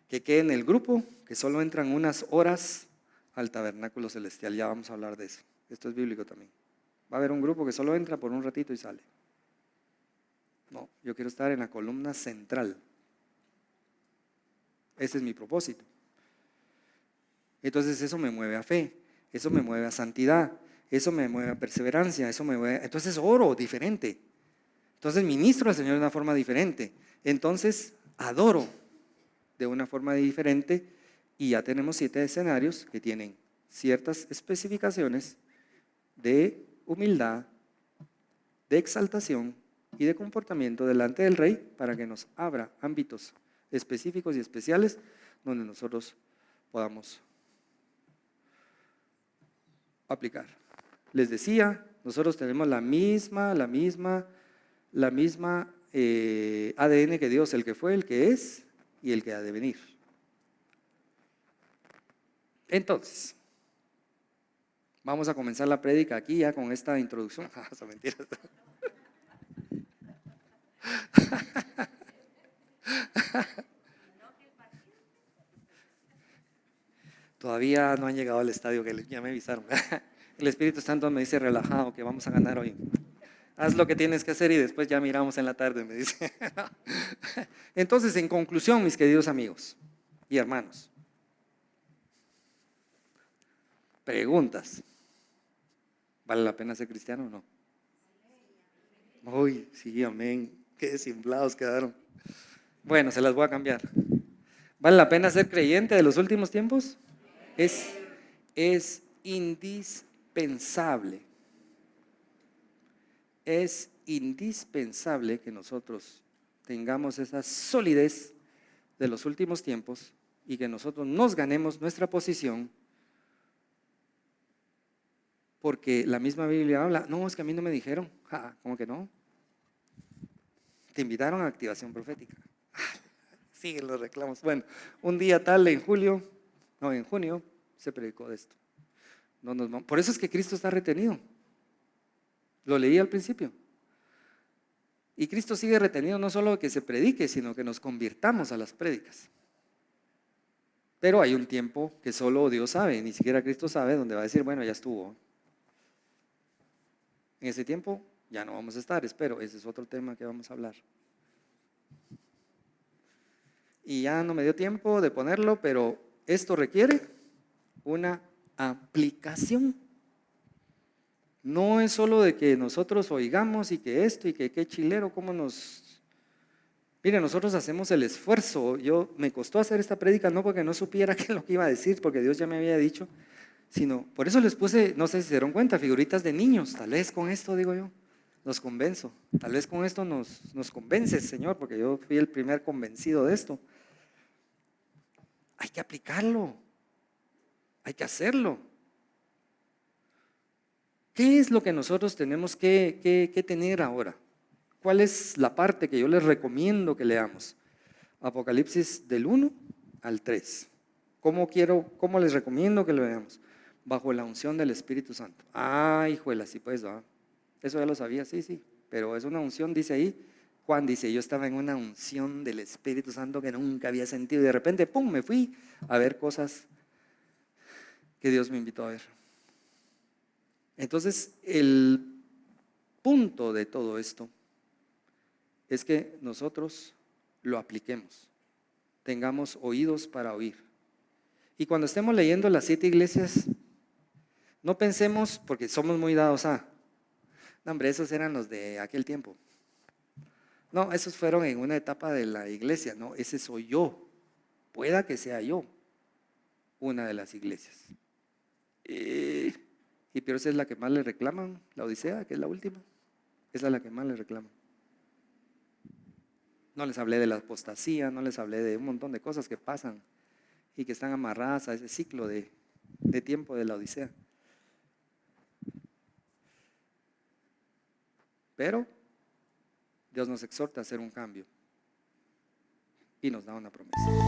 que quede en el grupo que solo entran unas horas al tabernáculo celestial. Ya vamos a hablar de eso. Esto es bíblico también. Va a haber un grupo que solo entra por un ratito y sale. No, yo quiero estar en la columna central. Ese es mi propósito. Entonces eso me mueve a fe, eso me mueve a santidad, eso me mueve a perseverancia, eso me mueve. Entonces oro diferente. Entonces ministro al Señor de una forma diferente. Entonces adoro de una forma diferente y ya tenemos 7 escenarios que tienen ciertas especificaciones de humildad, de exaltación y de comportamiento delante del Rey para que nos abra ámbitos específicos y especiales donde nosotros podamos aplicar. Les decía, nosotros tenemos la misma ADN que Dios, el que fue, el que es y el que ha de venir. Entonces, vamos a comenzar la prédica aquí ya con esta introducción. Mentiras. Todavía no han llegado al estadio que ya me avisaron. El Espíritu Santo me dice relajado que vamos a ganar hoy. Haz lo que tienes que hacer y después ya miramos en la tarde, me dice. Entonces, en conclusión, mis queridos amigos y hermanos, preguntas. ¿Vale la pena ser cristiano o no? Uy, sí, amén. Qué desinflados quedaron. Bueno, se las voy a cambiar. ¿Vale la pena ser creyente de los últimos tiempos? Es indispensable. Es indispensable que nosotros tengamos esa solidez de los últimos tiempos y que nosotros nos ganemos nuestra posición, porque la misma Biblia habla, no, es que a mí no me dijeron. ¿Cómo que no? te invitaron a activación profética. Siguen los reclamos. Bueno, un día tal en junio se predicó de esto. Por eso es que Cristo está retenido. Lo leí al principio. Y Cristo sigue retenido no solo que se predique, sino que nos convirtamos a las prédicas. Pero hay un tiempo que solo Dios sabe, ni siquiera Cristo sabe, donde va a decir, bueno, ya estuvo. En ese tiempo ya no vamos a estar, espero. Ese es otro tema que vamos a hablar. Y ya no me dio tiempo de ponerlo, pero esto requiere una aplicación. No es solo de que nosotros oigamos y que esto y que qué chilero, cómo nos... Mire, nosotros hacemos el esfuerzo. Me costó hacer esta prédica no porque no supiera qué es lo que iba a decir, porque Dios ya me había dicho, sino por eso les puse, no sé si se dieron cuenta, figuritas de niños. Tal vez con esto, digo yo, los convenzo. Tal vez con esto nos convences, Señor, porque yo fui el primer convencido de esto. Hay que aplicarlo. Hay que hacerlo. ¿Qué es lo que nosotros tenemos que tener ahora? ¿Cuál es la parte que yo les recomiendo que leamos? Apocalipsis del 1 al 3. ¿Cómo les recomiendo que lo veamos? Bajo la unción del Espíritu Santo. Hijuela, sí pues, ¿va? Eso ya lo sabía, sí, pero es una unción, dice ahí. Juan dice, yo estaba en una unción del Espíritu Santo que nunca había sentido y de repente, ¡pum!, me fui a ver cosas que Dios me invitó a ver. Entonces, el punto de todo esto es que nosotros lo apliquemos, tengamos oídos para oír. Y cuando estemos leyendo las 7 iglesias, no pensemos, porque somos muy dados a, no hombre, esos eran los de aquel tiempo. No, esos fueron en una etapa de la iglesia, no, ese soy yo. Pueda que sea yo una de las iglesias. Y pero esa es la que más le reclaman, la Odisea, que es la última. Esa es la que más le reclaman. No les hablé de la apostasía, no les hablé de un montón de cosas que pasan y que están amarradas a ese ciclo de tiempo de la Odisea. Pero Dios nos exhorta a hacer un cambio y nos da una promesa.